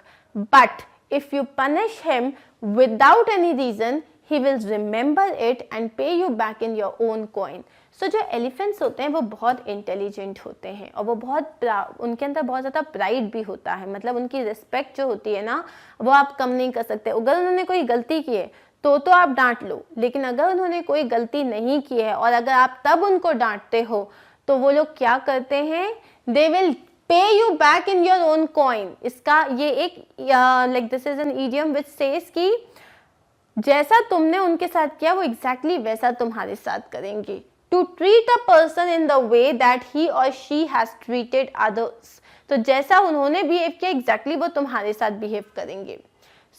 but if you punish him without any reason, he will remember it and pay you back in your own coin. So जो elephants होते हैं वो बहुत intelligent होते हैं और वो बहुत उनके अंदर बहुत ज़्यादा प्राइड भी होता है. मतलब उनकी रिस्पेक्ट जो होती है ना वो आप कम नहीं कर सकते. अगर उन्होंने कोई गलती की है तो आप डांट लो, लेकिन अगर उन्होंने कोई गलती नहीं की है और अगर आप तब उनको डांटते हो तो वो लोग क्या करते हैं, they will pay you back in your own coin. इसका ये एक like this is an idiom which says कि जैसा तुमने उनके साथ किया वो एग्जैक्टली वैसा तुम्हारे साथ करेंगे. To treat a person in the way that he और शी हैज ट्रीटेड अदर्स. तो जैसा उन्होंने बिहेव किया एग्जैक्टली वो तुम्हारे साथ बिहेव करेंगे.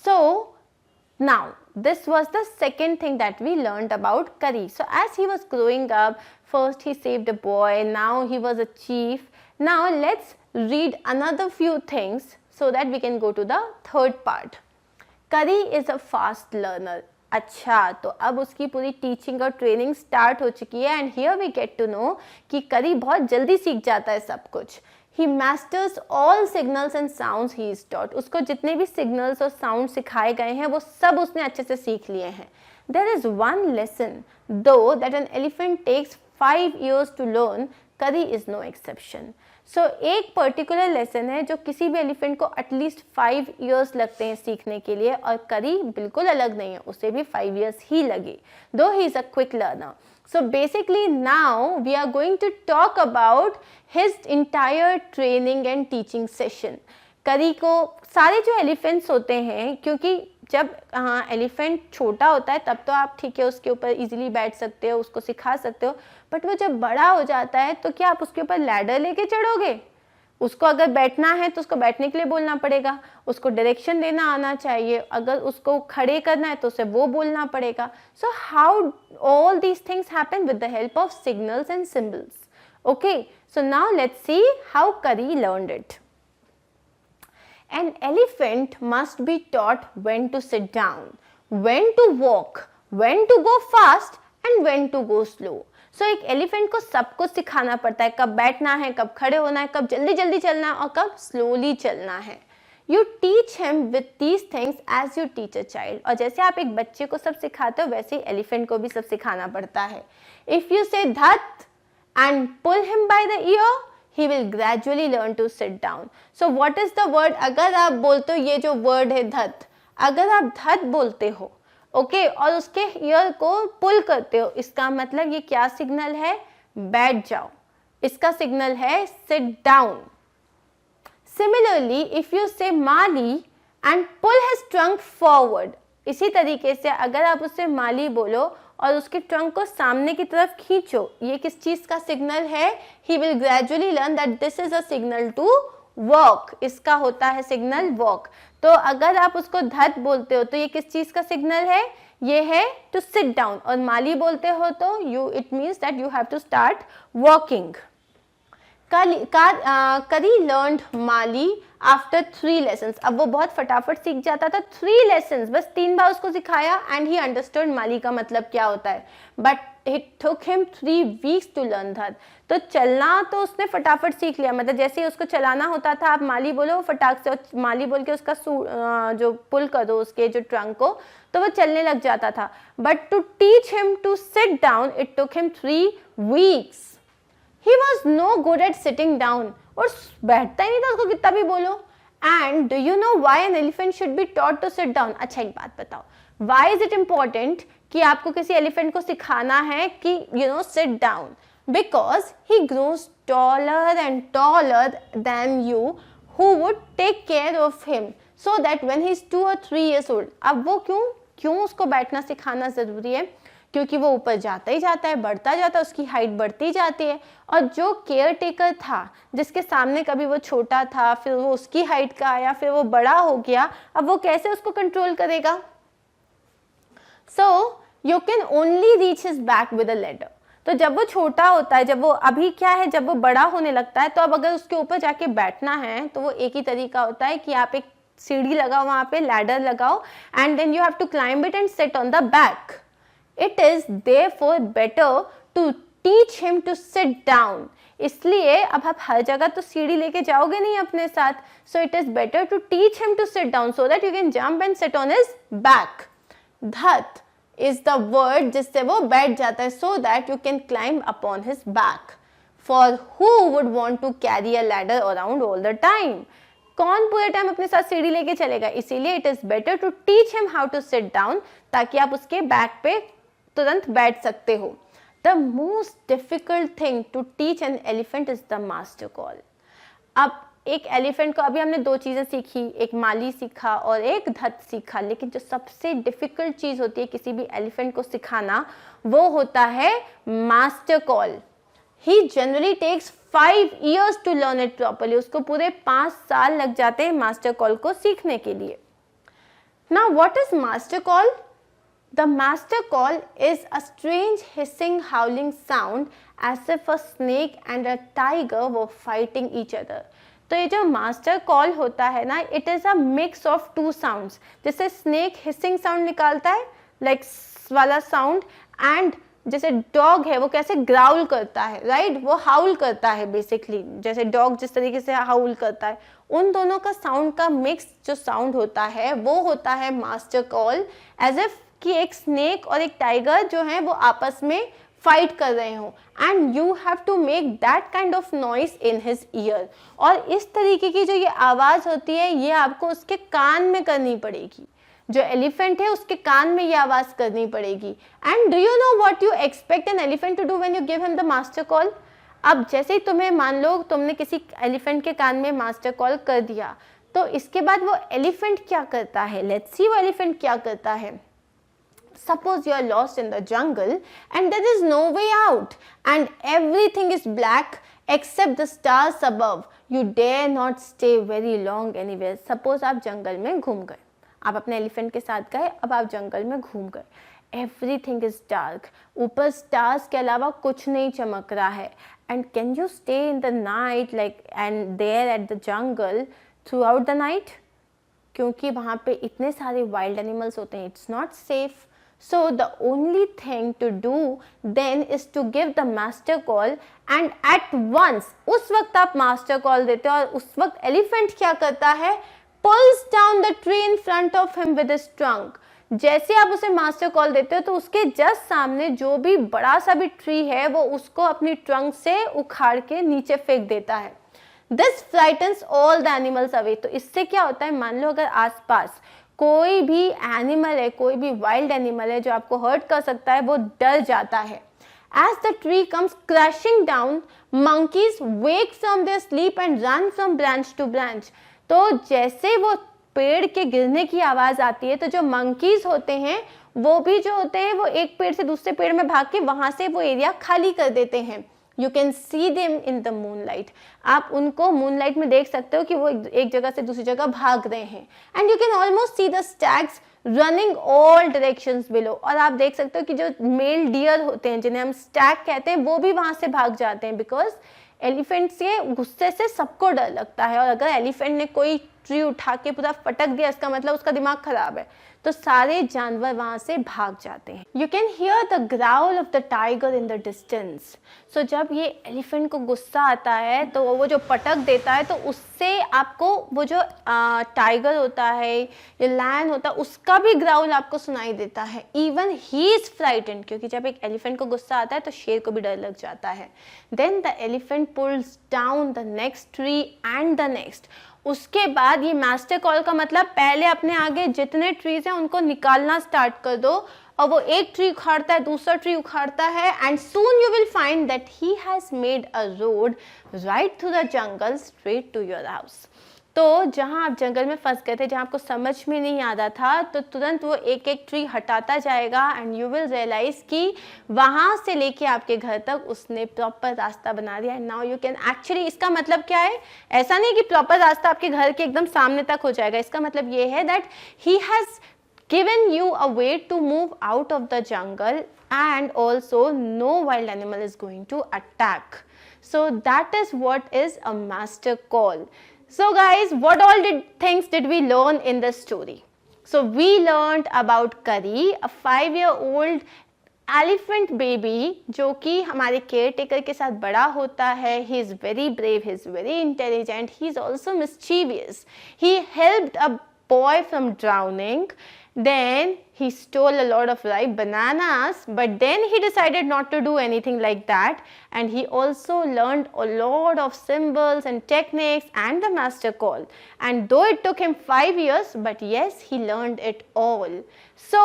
So now this was the second thing that we learned about Kari. So as he was growing up, first he saved a boy, now he was a chief. Now let's read another few things so that we can go to the third part. Kari is a fast learner. अच्छा, तो अब उसकी पूरी teaching और training start हो चुकी है and here we get to know कि करी बहुत जल्दी सीख जाता है सब कुछ. He masters all signals and sounds he is taught. उसको जितने भी सिग्नल्स और साउंड सिखाए गए हैं वो सब उसने अच्छे से सीख लिए हैं. There is one lesson though that an elephant takes 5 years to learn. Kari is no exception. So एक पर्टिकुलर लेसन है जो किसी भी एलिफेंट को एटलीस्ट 5 years लगते हैं सीखने के लिए और करी बिल्कुल अलग नहीं है, उसे भी 5 years ही लगे, though he is a quick learner. So basically now we are going to talk about his entire training and teaching session. करी को सारे जो एलिफेंट्स होते हैं, क्योंकि जब एलिफेंट छोटा होता है तब तो आप ठीक है उसके ऊपर इजीली बैठ सकते हो, उसको सिखा सकते हो, बट वो जब बड़ा हो जाता है तो क्या आप उसके ऊपर लैडर लेके चढ़ोगे? उसको अगर बैठना है तो उसको बैठने के लिए बोलना पड़ेगा, उसको डायरेक्शन देना आना चाहिए, अगर उसको खड़े करना है तो उसे वो बोलना पड़ेगा. So how all these things happen with the help of signals and symbols. Okay, so now let's see how Kari learned it. An elephant must be taught when to sit down, when to walk, when to go fast and when to go slow. So एक elephant को सब कुछ सिखाना पड़ता है, कब बैठना है, कब खड़े होना है, कब जल्दी जल्दी चलना है और कब स्लोली चलना है. You teach him with these things as you teach a child. और जैसे आप एक बच्चे को सब सिखाते हो वैसे ही एलिफेंट को भी सब सिखाना पड़ता है. If you say dhat and pull him by the ear, he will gradually learn to sit down. So what is the word? अगर आप बोलते हो ये जो वर्ड है धत, अगर आप धत बोलते हो ओके और उसके ईयर को पुल करते हो, इसका मतलब ये क्या सिग्नल है? बैठ जाओ. इसका सिग्नल है sit down. Similarly, if you say Mali and pull his trunk forward, इसी तरीके से अगर आप उससे माली बोलो और उसके ट्रंक को सामने की तरफ खींचो, ये किस चीज का सिग्नल है? He will gradually learn that this is a signal to walk, इसका होता है सिग्नल वॉक। तो अगर आप उसको धत बोलते हो तो ये किस चीज का सिग्नल है? ये है टू सिट डाउन, और माली बोलते हो तो you it means that you have to start walking. Kari learned mali after 3 lessons. अब वो बहुत फटाफट सीख जाता था, 3 लेसन्स, बस 3 बार उसको सिखाया एंड ही अंडरस्टूड माली का मतलब क्या होता है। But it took him 3 weeks to learn that. तो चलना तो उसने फटाफट सीख लिया, मतलब जैसे ही उसको चलाना होता था आप माली बोलो फटाक से माली बोल के उसका जो पुल कर दो उसके जो ट्रंक को, तो वो चलने लग जाता था। But to teach him to sit down it took him 3 weeks. He was no good at sitting down, और बैठता ही नहीं था उसको कितना भी बोलो। And do you know why an elephant should be taught to sit down? अच्छा एक बात बताओ, why is it important कि आपको किसी एलिफेंट को सिखाना है कि sit down? Because he grows taller and taller than you who would take care of him so that when he's 2 or 3 years old। अब वो क्यों उसको बैठना सिखाना जरूरी है? क्योंकि वो ऊपर जाता ही जाता है, बढ़ता जाता है, उसकी हाइट बढ़ती जाती है, और जो केयर टेकर था जिसके सामने कभी वो छोटा था, फिर वो उसकी हाइट का आया, फिर वो बड़ा हो गया, अब वो कैसे उसको कंट्रोल करेगा? So you can only reach his back with a ladder. तो जब वो छोटा होता है, जब वो अभी क्या है, जब वो बड़ा होने लगता है, तो अब अगर उसके ऊपर जाके बैठना है तो वो एक ही तरीका होता है कि आप एक सीढ़ी लगाओ, वहां पे लैडर लगाओ, and then you have to climb it and sit on the back. It is therefore better to teach him to sit down। इसलिए अब आप हर जगह तो सीढ़ी लेके जाओगे नहीं अपने साथ, so it is better to teach him to sit down so that you can jump and sit on his back। Dhat is the word जिससे वो बैठ जाता है, so that you can climb upon his back। For who would want to carry a ladder around all the time? कौन पूरे time अपने साथ सीढ़ी लेके चलेगा? इसीलिए it is better to teach him how to sit down, ताकि आप उसके बैक पे तुरंत बैठ सकते हो। The most difficult thing to teach an elephant is the master call. अब एक एलिफेंट को अभी हमने 2 चीजें सीखी, एक माली सीखा और एक धत सीखा, लेकिन जो सबसे डिफिकल्ट चीज होती है किसी भी एलिफेंट को सिखाना वो होता है master call. He generally takes 5 years to learn it properly. उसको पूरे 5 साल लग जाते हैं मास्टर कॉल को सीखने के लिए। Now what is master call? The master call is a strange hissing howling sound as if a snake and a tiger were fighting each other। तो ये जो master call होता है ना, it is a mix of 2 sounds। जैसे snake hissing sound निकालता है, like वाला sound, and जैसे डॉग है वो कैसे ग्राउल करता है, राइट, वो हाउल करता है बेसिकली, जैसे डॉग जिस तरीके से हाउल करता है, उन दोनों का साउंड का मिक्स जो साउंड होता है वो होता है मास्टर कॉल। एज इफ कि एक स्नेक और एक टाइगर जो है वो आपस में फाइट कर रहे हो, and you have to make that kind of noise in his ear. और इस तरीके की जो ये आवाज होती है ये आपको उसके कान में करनी पड़ेगी। जो एलिफेंट है उसके कान में ये आवाज करनी पड़ेगी। And do you know what you expect an elephant to do when you give him the master call? अब जैसे ही तुम्हें मान लो तुमने किसी एलिफेंट के कान में मास्टर कॉल कर दिया, तो इसके बाद वो एलिफेंट क्या करता है, लेट्स सी वो एलिफेंट क्या करता है। Suppose you are lost in the jungle and there is no way out and everything is black except the stars above. You dare not stay very long anywhere। Suppose आप जंगल में घूम गए, आप अपने एलिफेंट के साथ गए, अब आप जंगल में घूम गए, everything is dark, ऊपर स्टार्स के अलावा कुछ नहीं चमक रहा है, and can you stay in the night like and there at the jungle throughout the night? क्योंकि वहाँ पे इतने सारे वाइल्ड एनिमल्स होते हैं, it's not safe। So the only thing to do then is to give the master call and at once उस वक्त आप master call देते हो और उस वक्त elephant क्या करता है, pulls down the tree in front of him with his trunk। जैसे आप उसे मास्टर कॉल देते हो तो उसके जस्ट सामने जो भी बड़ा सा भी ट्री है वो उसको अपनी ट्रंक से उखाड़ के नीचे फेंक देता है। This frightens all the animals away। तो इससे क्या होता है, मान लो अगर आसपास कोई भी एनिमल है, कोई भी वाइल्ड एनिमल है जो आपको हर्ट कर सकता है, वो डर जाता है। As the tree comes crashing down, monkeys wake from their sleep and run from branch to branch। तो जैसे वो पेड़ के गिरने की आवाज़ आती है तो जो मंकीज़ होते हैं वो भी जो होते हैं वो एक पेड़ से दूसरे पेड़ में भाग के वहाँ से वो एरिया खाली कर देते हैं। You can see them in the moonlight, आप उनको मूनलाइट में देख सकते हो कि वो एक जगह से दूसरी जगह भाग रहे हैं। And you can almost see the stags running all directions below, और आप देख सकते हो कि जो मेल डियर होते हैं जिन्हें हम स्टैग कहते हैं वो भी वहाँ से भाग जाते हैं, बिकॉज एलिफेंट से गुस्से से सबको डर लगता है, और अगर एलिफेंट ने कोई ट्री उठा के पूरा पटक दिया इसका मतलब उसका दिमाग खराब है, तो सारे जानवर वहां से भाग जाते हैं। You can hear the growl of the tiger in the distance. So जब ये एलिफेंट को गुस्सा आता है तो वो जो पटक देता है तो उससे आपको वो जो टाइगर होता है या लायन होता है उसका भी ग्राउल आपको सुनाई देता है। इवन ही इज फ्राइटेंड, क्योंकि जब एक एलिफेंट को गुस्सा आता है तो शेर को भी डर लग जाता है। Then the elephant pulls down the next tree and the next. उसके बाद ये मास्टर कॉल का मतलब पहले अपने आगे जितने ट्रीज हैं उनको निकालना स्टार्ट कर दो, और वो एक ट्री उखाड़ता है दूसरा ट्री उखाड़ता है, and soon you will find that he has made a road right through the jungle straight to your house. तो जहाँ आप जंगल में फंस गए थे, जहाँ आपको समझ में नहीं आ रहा था, तो तुरंत वो एक एक ट्री हटाता जाएगा एंड यू विल रियलाइज कि वहाँ से लेके आपके घर तक उसने प्रॉपर रास्ता बना दिया है। नाउ यू कैन एक्चुअली, इसका मतलब क्या है, ऐसा नहीं कि प्रॉपर रास्ता आपके घर के एकदम सामने तक हो जाएगा, इसका मतलब ये है that he has given you a way to move out of the jungle, and also no wild animal is going to attack. So that is what is a master call. So guys, what all things did we learn in this story? So we learned about Kari, a 5-year-old elephant baby जो कि हमारे care taker के साथ बड़ा होता है। He is very brave, he is very intelligent, he is also mischievous, he helped a boy from drowning. Then he stole a lot of ripe bananas, but then he decided not to do anything like that, and he also learned a lot of symbols and techniques and the master call. And though it took him 5 years, but yes, he learned it all. So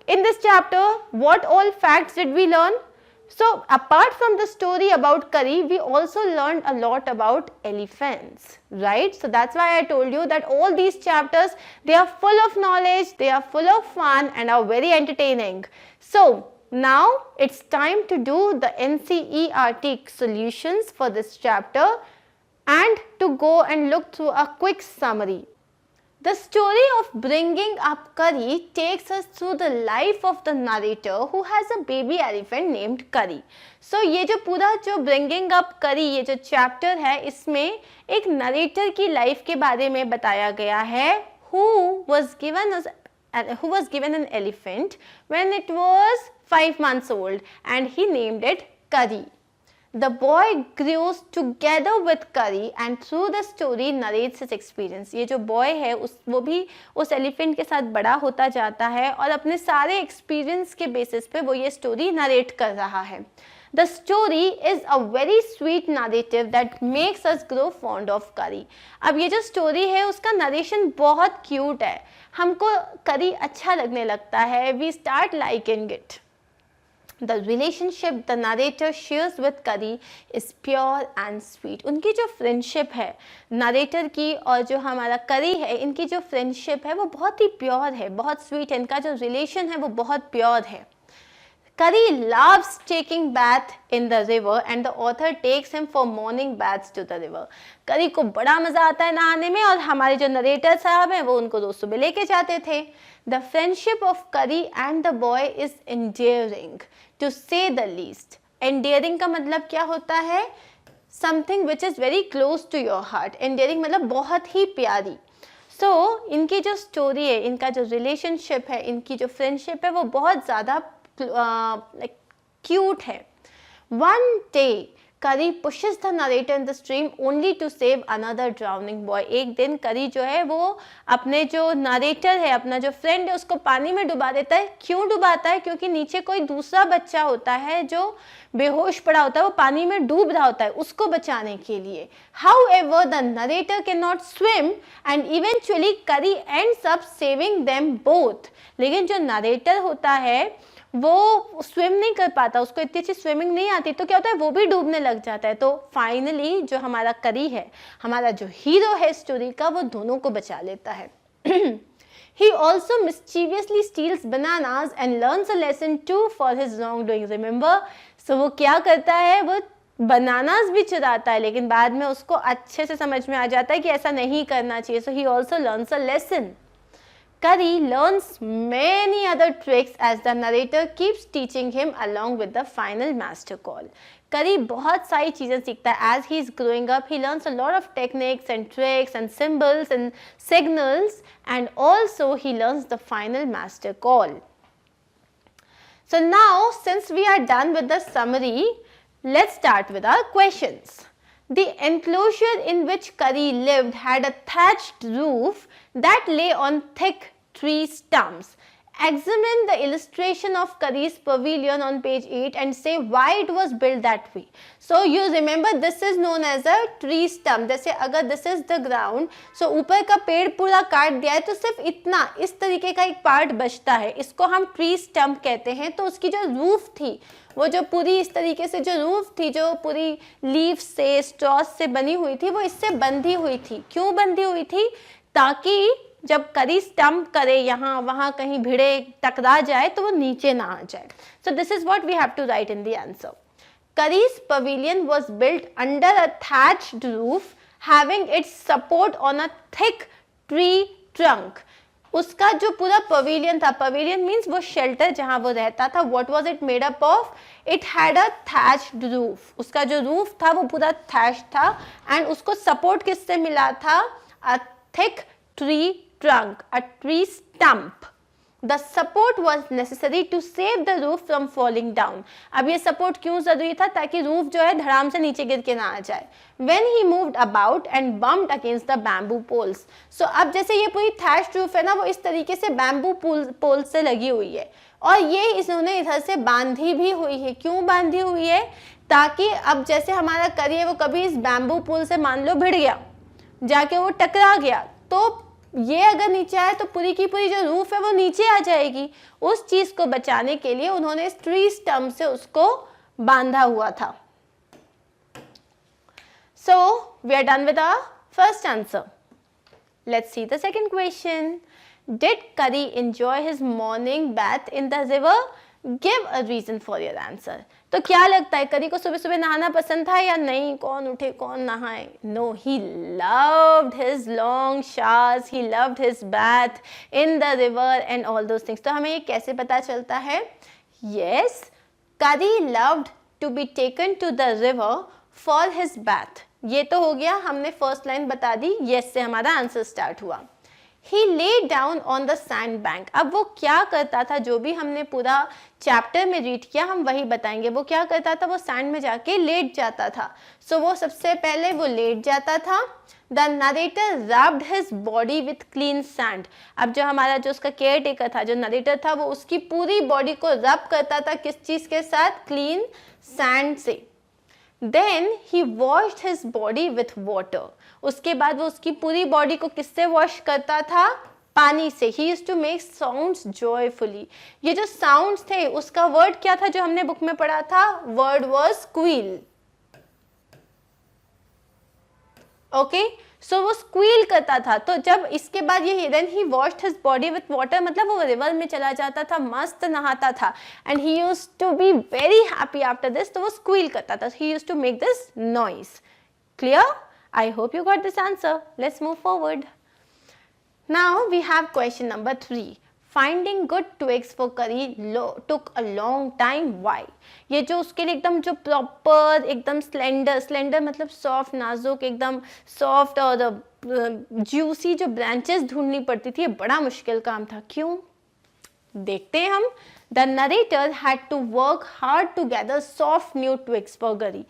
in this chapter, what all facts did we learn? So apart from the story about Kari, we also learned a lot about elephants, right? So that's why I told you that all these chapters, they are full of knowledge, they are full of fun and are very entertaining. So now it's time to do the NCERT solutions for this chapter and to go and look through a quick summary. The story of bringing up Kari takes us through the life of the narrator who has a baby elephant named Kari. So ये जो पूरा जो bringing up Kari ये जो chapter है, इसमें एक narrator की life के बारे में बताया गया है who was given an elephant when it was 5 months old and he named it Kari. The boy grows together with Kari and through the story narrates his experience. ये जो boy है वो भी उस elephant के साथ बड़ा होता जाता है और अपने सारे experience के basis पे वो ये story narrate कर रहा है. The story is a very sweet narrative that makes us grow fond of Kari. अब ये जो story है उसका narration बहुत cute है, हमको Kari अच्छा लगने लगता है. We start liking it. The relationship the narrator shares with Kari is pure and sweet. उनकी जो friendship है narrator की और जो हमारा Kari है, इनकी जो friendship है वो बहुत ही pure है, बहुत sweet है. इनका जो relation है वो बहुत pure है. Kari loves taking bath in the river and the author takes him for morning baths to the river. Kari को बड़ा मज़ा आता है नहाने में और हमारे जो narrator साहब हैं वो उनको रोज सुबह लेके जाते थे. The friendship of Kari and the boy is endearing, to say the least. Endearing का मतलब क्या होता है? Something which is very close to your heart. Endearing मतलब बहुत ही प्यारी. So इनकी जो story है, इनका जो relationship है, इनकी जो friendship है वो बहुत ज़्यादा like cute है. One day Kari pushes the narrator in the stream only to save another drowning boy. एक दिन Kari जो है वो अपने जो narrator है, अपना जो friend है उसको पानी में डुबा देता है. क्यों डुबाता है? क्योंकि नीचे कोई दूसरा बच्चा होता है जो बेहोश पड़ा होता है, वो पानी में डूब रहा होता है, उसको बचाने के लिए. However, the narrator cannot swim and eventually Kari ends up saving them both. लेकिन जो narrator होता है वो स्विम नहीं कर पाता, उसको इतनी अच्छी स्विमिंग नहीं आती, तो क्या होता है वो भी डूबने लग जाता है. तो फाइनली जो हमारा Kari है, हमारा जो हीरो है स्टोरी का, वो दोनों को बचा लेता है. He also mischievously steals bananas and learns a lesson too for his wrongdoing. Remember? So वो क्या करता है, वो बनानास भी चुराता है, लेकिन बाद में उसको अच्छे से समझ में आ जाता है कि ऐसा नहीं करना चाहिए. So he also learns a lesson. Curry learns many other tricks as the narrator keeps teaching him along with the final master call. Curry बहुत सारी चीज़ें सीखता है. As he is growing up, he learns a lot of techniques and tricks and symbols and signals, and also he learns the final master call. So now, since we are done with the summary, let's start with our questions. The enclosure in which Curry lived had a thatched roof that lay on thick tree stumps. Examine the illustration of Curry's pavilion on page 8 and say why it was built that way. So you remember this is known as a tree stump. जैसे अगर this is the ground, so ऊपर का पेड़ पूरा काट दिया है तो सिर्फ इतना इस तरीके का एक पार्ट बचता है, इसको हम ट्री स्टम्प कहते हैं. तो उसकी जो रूफ थी, वो जो पूरी इस तरीके से जो रूफ थी, जो पूरी लीफ से स्ट्रॉस से बनी हुई थी, वो इससे बंधी हुई थी. क्यों बंधी हुई थी? ताकि जब करी स्टम्प करे यहाँ वहाँ कहीं भिड़े टकरा जाए तो वो नीचे ना आ जाए. So this is what we have to write in the answer. Curry's pavilion was built under a thatched roof having its support on a thick tree trunk. उसका जो पूरा पवेलियन था, पवेलियन मीन्स वो शेल्टर जहाँ वो रहता था, what was it made up of? It had a thatched roof. उसका जो रूफ था वो पूरा थैच था एंड उसको सपोर्ट किससे मिला था? A thick tree trunk, a tree stump. The support was necessary to save the roof from falling down. अब ये सपोर्ट क्यों जरूरी था? ताकि रूफ जो है धड़ाम से नीचे गिर के ना आ जाए. When he moved about and bumped against the bamboo poles. So अब जैसे ये पूरी thatched roof है ना, वो इस तरीके से बैम्बू पोल से लगी हुई है और ये इन्होंने इधर से बांधी भी हुई है. क्यों बांधी हुई है? ताकि अब जैसे हमारा करी है वो कभी इस बैम्बू पोल से मान लो भिड़ गया, जाके वो टकरा गया, तो ये अगर नीचे आए तो पूरी की पूरी जो रूफ है वो नीचे आ जाएगी. उस चीज को बचाने के लिए उन्होंने इस ट्री स्टम्प से उसको बांधा हुआ था. So we are done with our first answer. Let's see the second question. Did Kari enjoy his morning bath in the river? Give a reason for your answer. तो क्या लगता है, करी को सुबह सुबह नहाना पसंद था या नहीं? कौन उठे कौन नहाए? No, he loved his long showers, he loved his bath in the river and all those things. तो हमें ये कैसे पता चलता है? Yes, Kari loved to be taken to the river for his bath. ये तो हो गया, हमने फर्स्ट लाइन बता दी, यस से हमारा आंसर स्टार्ट हुआ. He lay down on the sand bank. अब वो क्या करता था? जो भी हमने पूरा चैप्टर में रीड किया हम वही बताएंगे. वो क्या करता था? वो सैंड में जाके लेट जाता था. सो वो सबसे पहले वो लेट जाता था. The narrator rubbed his body with clean sand. अब जो हमारा जो उसका केयर टेकर था, जो नरेटर था, वो उसकी पूरी बॉडी को रब करता था किस चीज के साथ? क्लीन सैंड से. Then he washed his body with water. उसके बाद वो उसकी पूरी बॉडी को किससे वॉश करता था? पानी से. He used to make sounds joyfully. ये जो साउंड्स थे उसका वर्ड क्या था जो हमने बुक में पढ़ा था? Word was squeal. Okay, so वो स्क्वील करता था. तो जब इसके बाद ये then he washed his body with water, मतलब वो रिवर में चला जाता था, मस्त नहाता था. And he used to be very happy after this. तो वो स्क्वील करता था. He used to make this noise. Clear? I hope you got this answer. Let's move forward. Now we have question number 3. Finding good twigs for curry took a long time. Why? ये जो उसके लिए एकदम जो proper एकदम slender मतलब soft, नाजुक, एकदम सॉफ्ट और जूसी जो ब्रांचेस ढूंढनी पड़ती थी, बड़ा मुश्किल काम था. क्यों? देखते हैं हम. The narrator had to work hard to gather soft new twigs for curry.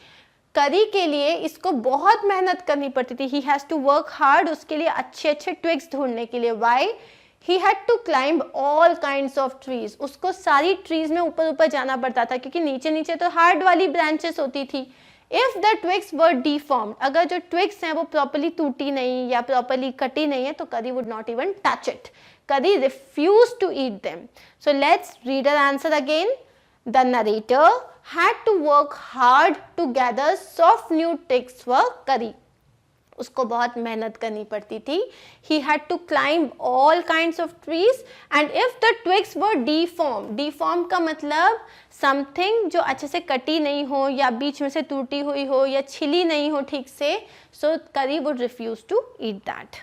करी के लिए इसको बहुत मेहनत करनी पड़ती थी. He has to work hard, उसके लिए अच्छे अच्छे ट्विग्स ढूंढने के लिए. Why? He had to climb all kinds of trees. उसको सारी ट्रीज में ऊपर ऊपर जाना पड़ता था क्योंकि नीचे नीचे तो हार्ड वाली ब्रांचेस होती थी. If the twigs were deformed, अगर जो ट्विग्स हैं वो प्रॉपरली टूटी नहीं या प्रॉपरली कटी नहीं है तो Kari would not even touch it. Kari refuse to eat them. So let's read our answer again. The narrator had to work hard to gather soft new twigs for curry. उसको बहुत मेहनत करनी पड़ती थी. He had to climb all kinds of trees and if the twigs were deformed का मतलब something जो अच्छे से कटी नहीं हो या बीच में से टूटी हुई हो या छिली नहीं हो ठीक से, so Curry would refuse to eat that.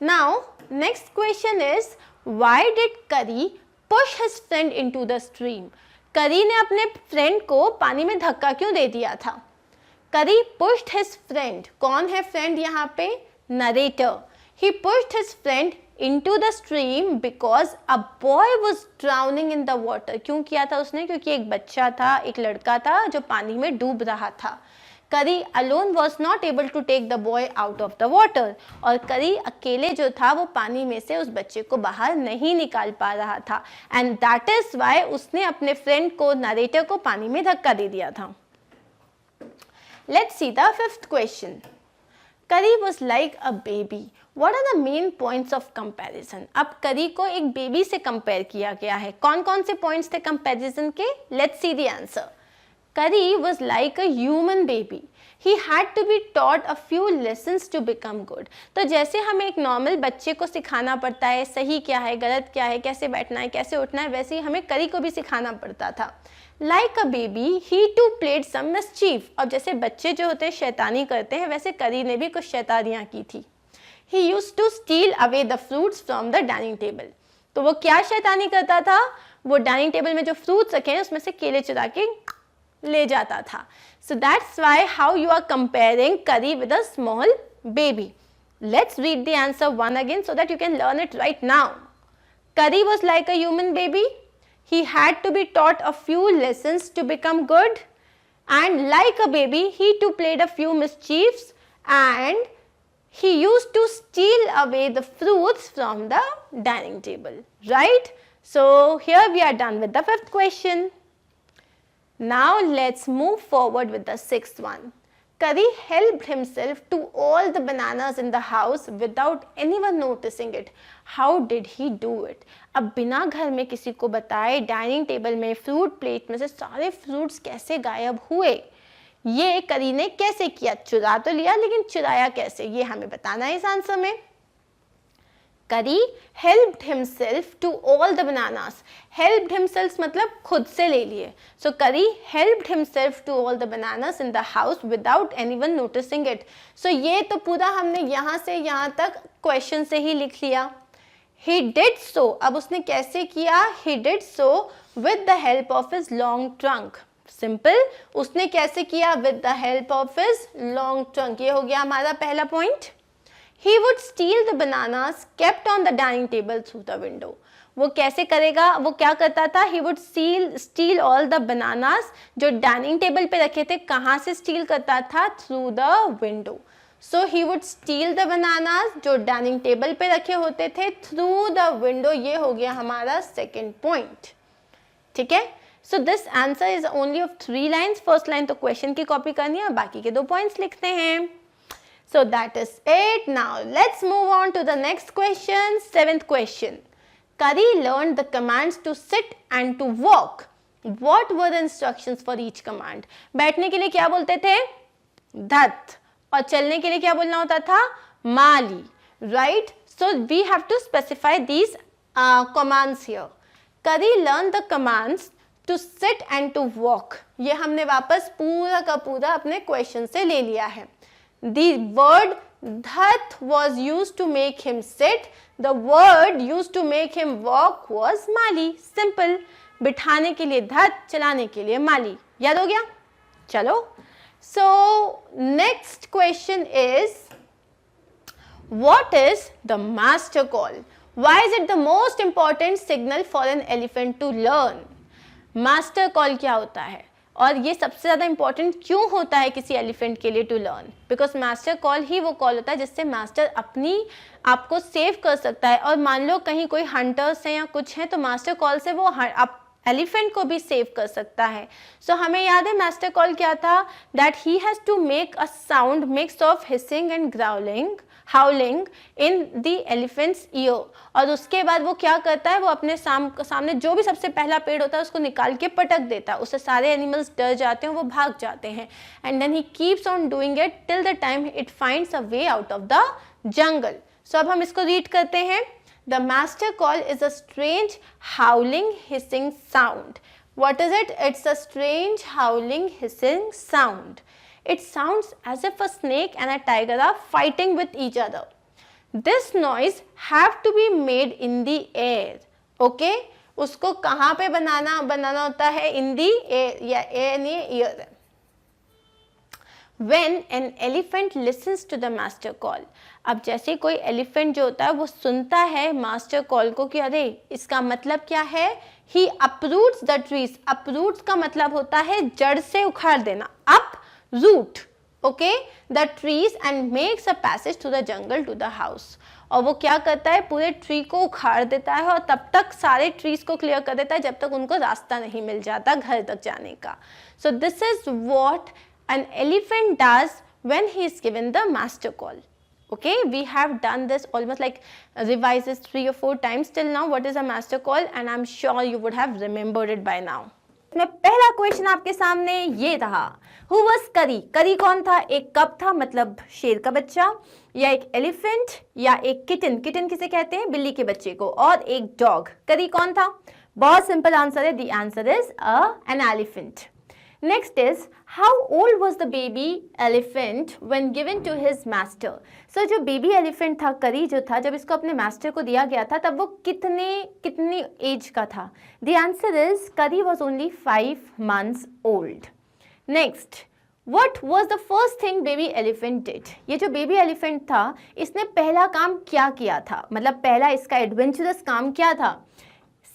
Now next question is, why did Curry push his friend into the stream? Curry ने अपने फ्रेंड को पानी में धक्का क्यों दे दिया था? Curry pushed his friend. कौन है फ्रेंड यहाँ पे? Narrator. He pushed his friend into the stream because a boy was drowning in the water. क्यों किया था उसने? क्योंकि एक बच्चा था, एक लड़का था जो पानी में डूब रहा था. Curry alone was not able to take the boy out of the water. और Curry अकेले जो था वो पानी में से उस बच्चे को बाहर नहीं निकाल पा रहा था. And that is why उसने अपने फ्रेंड को, नरेटर को पानी में धक्का दे दिया था. Let's see the fifth question. Curry was like a baby. What are the main points of comparison? अब Curry को एक बेबी से कंपेयर किया गया है. कौन कौन से पॉइंट्स थे कंपैरिजन के? Let's see the answer. Curry was like a human baby. He had to be taught a few lessons to become good. तो जैसे हमें एक नॉर्मल बच्चे को सिखाना पड़ता है सही क्या है, गलत क्या है, कैसे बैठना है, कैसे उठना है, वैसे ही हमें Curry को भी सिखाना पड़ता था. Like a baby, he too played some mischief. अब जैसे बच्चे जो होते हैं शैतानी करते हैं, वैसे Curry ने भी कुछ शैतानियाँ की थी. He used to steal away the fruits from the dining table. तो वो क्या शैतानी करता था? वो डाइनिंग टेबल में जो फ्रूट्स रखे हैं उसमें से केले चुरा के ले जाता था. So that's why how you are comparing Curry with a small baby. Let's read the answer one again so that you can learn it right now. Curry was like a human baby. He had to be taught a few lessons to become good. And like a baby, he too played a few mischiefs and he used to steal away the fruits from the dining table. Right? So here we are done with the fifth question. Now let's move forward with the sixth one. Curry helped himself to all the bananas in the house without anyone noticing it. How did he do it? अब बिना घर में किसी को बताए dining table में fruit plate में से सारे फ्रूट्स कैसे गायब हुए? ये Curry ने कैसे किया? चुरा तो लिया लेकिन चुराया कैसे? ये हमें बताना है इस आंसर में. Curry helped himself to all the bananas. Helped himself मतलब खुद से ले लिए. So Curry helped himself to all the bananas in the house without anyone noticing it. So ये तो पूरा हमने यहाँ से यहाँ तक क्वेश्चन से ही लिख लिया. He did so. अब उसने कैसे किया? He did so with the help of his long trunk. Simple. उसने कैसे किया? With the help of his long trunk. ये हो गया हमारा पहला point. He would steal the bananas kept on the dining table through the window. वो कैसे करेगा? वो क्या करता था? He would steal all the bananas जो डाइनिंग टेबल पे रखे थे. कहाँ से स्टील करता था? Through the window. So he would steal the bananas जो डाइनिंग टेबल पे रखे होते थे through the window. ये हो गया हमारा सेकेंड पॉइंट. ठीक है? So this answer is only of 3 lines. First line तो क्वेश्चन की कॉपी करनी है, बाकी के 2 पॉइंट्स लिखते हैं. So that is it. Now let's move on to the next question. 7th question. Curry learned the commands to sit and to walk. What were the instructions for each command? बैठने के लिए क्या बोलते थे? धत. और चलने के लिए क्या बोलना होता था? माली. Right? So we have to specify these commands here. Curry learned the commands to sit and to walk. ये हमने वापस पूरा का पूरा अपने क्वेश्चन से ले लिया है. The word dhat was used to make him sit. The word used to make him walk was mali. Simple. बिठाने के लिए धत, चलाने के लिए माली. याद हो गया? चलो. So next question is, what is the master call? Why is it the most important signal for an elephant to learn? Master call क्या होता है? और ये सबसे ज़्यादा इंपॉर्टेंट क्यों होता है किसी एलिफेंट के लिए to learn? Because master call he वो कॉल होता है जिससे मास्टर अपनी आपको सेव कर सकता है. और मान लो कहीं कोई हंटर्स हैं या कुछ हैं तो मास्टर कॉल से वो एलिफेंट को भी सेव कर सकता है. सो हमें याद है मास्टर कॉल क्या था? That he has to make a sound mix of hissing and growling. Howling in the elephant's ear, और उसके बाद वो क्या करता है, वो अपने सामने जो भी सबसे पहला पेड़ होता है उसको निकाल के पटक देता है, उससे सारे एनिमल्स डर जाते हैं, वो भाग जाते हैं। And then he keeps on doing it till the time it finds a way out of the jungle. So अब हम इसको रीड करते हैं। The master call is a strange howling hissing sound. What is it? It's a strange howling hissing sound. It sounds as if a snake and a tiger are fighting with each other. This noise have to be made in the air. Okay? उसको कहाँ पे बनाना होता है? In the air या air नहीं ear. When an elephant listens to the master call, अब जैसे कोई एलिफेंट जो होता है वो सुनता है मास्टर कॉल को कि अरे इसका मतलब क्या है, he uproots the trees. uproots का मतलब होता है जड़ से उखाड़ देना, uproot, okay, the trees and makes a passage to the jungle to the house. और वो क्या करता है, पूरे ट्री को उखाड़ देता है और तब तक सारे ट्रीज को क्लियर कर देता है जब तक उनको रास्ता नहीं मिल जाता घर तक जाने का। So this is what an elephant does when he is given the master call. Okay, we have done this almost like revised this 3 or 4 times till now. What is a master call? And I'm sure you would have remembered it by now. इसमें पहला question आपके सामने ये रहा, Who was करी? करी कौन था? एक कब था, मतलब शेर का बच्चा, या एक एलिफेंट, या एक किटन, किटन किसे कहते हैं, बिल्ली के बच्चे को, और एक डॉग। करी कौन था? बहुत सिंपल आंसर है, the answer is an elephant. Next is, how old was the baby elephant when given to his master? So जो baby elephant था, करी जो था, जब इसको अपने master को दिया गया था तब वो कितनी age का था? The answer is, करी was only 5 months old. Next, what was the first thing baby elephant did? ये जो baby elephant था, इसने पहला काम क्या किया था, मतलब पहला इसका एडवेंचरस काम क्या था?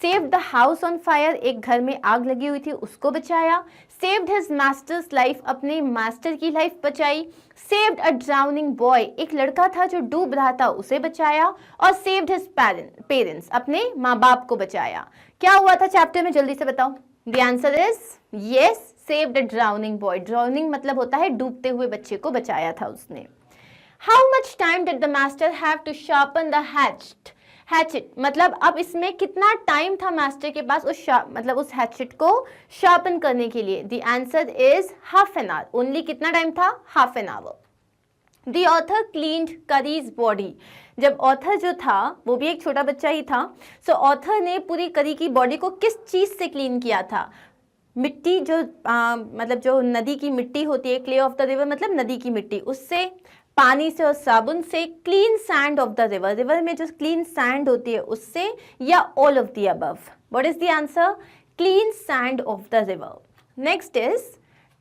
Save the house on fire, एक घर में आग लगी हुई थी उसको बचाया। सेव्ड हिज मास्टर्स लाइफ, अपने मास्टर की लाइफ बचाई। सेव्ड अ ड्राउनिंग बॉय, एक लड़का था जो डूब रहा था उसे बचाया। और सेव्ड हिज पेरेंट्स, अपने माँ बाप को बचाया। क्या हुआ था चैप्टर में, जल्दी से बताओ। The answer is yes, saved a drowning boy. Drowning मतलब होता है डूबते हुए बच्चे को बचाया था उसने। How much time did the master have to sharpen the hatchet, मतलब अब इसमें कितना टाइम था मास्टर के पास उस हैचेट को शार्पन करने के लिए? The answer is half an hour. Only कितना टाइम था? Half an hour. The author cleaned curries body, जब ऑथर जो था वो भी एक छोटा बच्चा ही था, सो ऑथर ने पूरी करी की बॉडी को किस चीज से क्लीन किया था? मिट्टी जो मतलब जो नदी की मिट्टी होती है, क्ले ऑफ द रिवर मतलब नदी की मिट्टी, उससे, पानी से और साबुन से, clean sand of the river, river में जो क्लीन सैंड होती है उससे, या all of the above? What is the answer? Clean sand of the river. Next is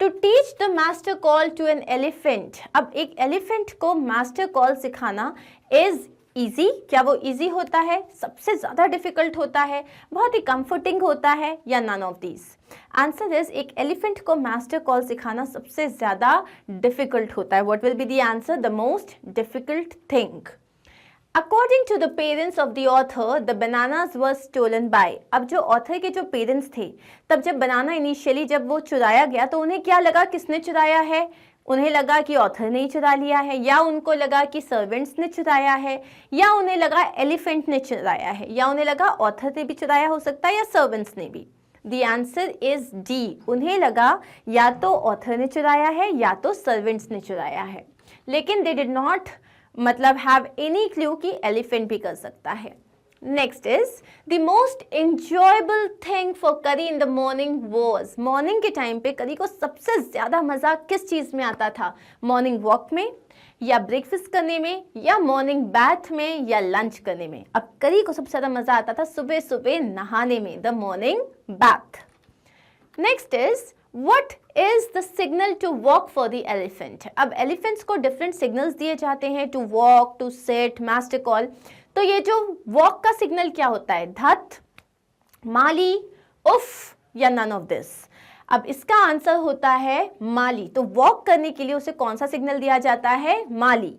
to teach the master call to an elephant. अब एक elephant को master call सिखाना इज इजी, क्या वो इजी होता है, सबसे ज्यादा डिफिकल्ट होता है, बहुत ही कंफर्टिंग होता है, या none of these? Answer is, एक एलिफेंट को मास्टर कॉल सिखाना सबसे ज्यादा डिफिकल्ट होता है। What will be the answer? The most difficult thing. According to the parents of the author the bananas were stolen by. अब जो ऑथर के जो पेरेंट्स थे, तब जब बनाना इनिशियली जब वो चुराया गया तो उन्हें क्या लगा, किसने चुराया है? उन्हें लगा कि ऑथर ने ही चुरा लिया है, या उनको लगा कि सर्वेंट्स ने चुराया है, या उन्हें लगा एलिफेंट ने चुराया है, या उन्हें लगा ऑथर ने भी चुराया हो सकता है, या सर्वेंट्स ने भी? द आंसर इज डी, उन्हें लगा या तो ऑथर ने चुराया है या तो सर्वेंट्स ने चुराया है, लेकिन दे डिड नॉट मतलब हैव एनी क्लू कि एलिफेंट भी कर सकता है। Next is the most enjoyable thing for Kari in the morning was. Morning के टाइम पे करी को सबसे ज्यादा मजा किस चीज में आता था? मॉर्निंग वॉक में, या ब्रेकफास्ट करने में, या मॉर्निंग बैथ में, या लंच करने में? अब करी को सबसे ज्यादा मजा आता था सुबह सुबह नहाने में, the morning bath. Next is what is the signal to walk for the elephant. अब एलिफेंट्स को डिफरेंट सिग्नल्स दिए जाते हैं, to walk, to sit, master call. तो ये जो वॉक का सिग्नल क्या होता है? धत, माली, उफ, या नन ऑफ दिस? अब इसका आंसर होता है माली। तो वॉक करने के लिए उसे कौन सा सिग्नल दिया जाता है? माली।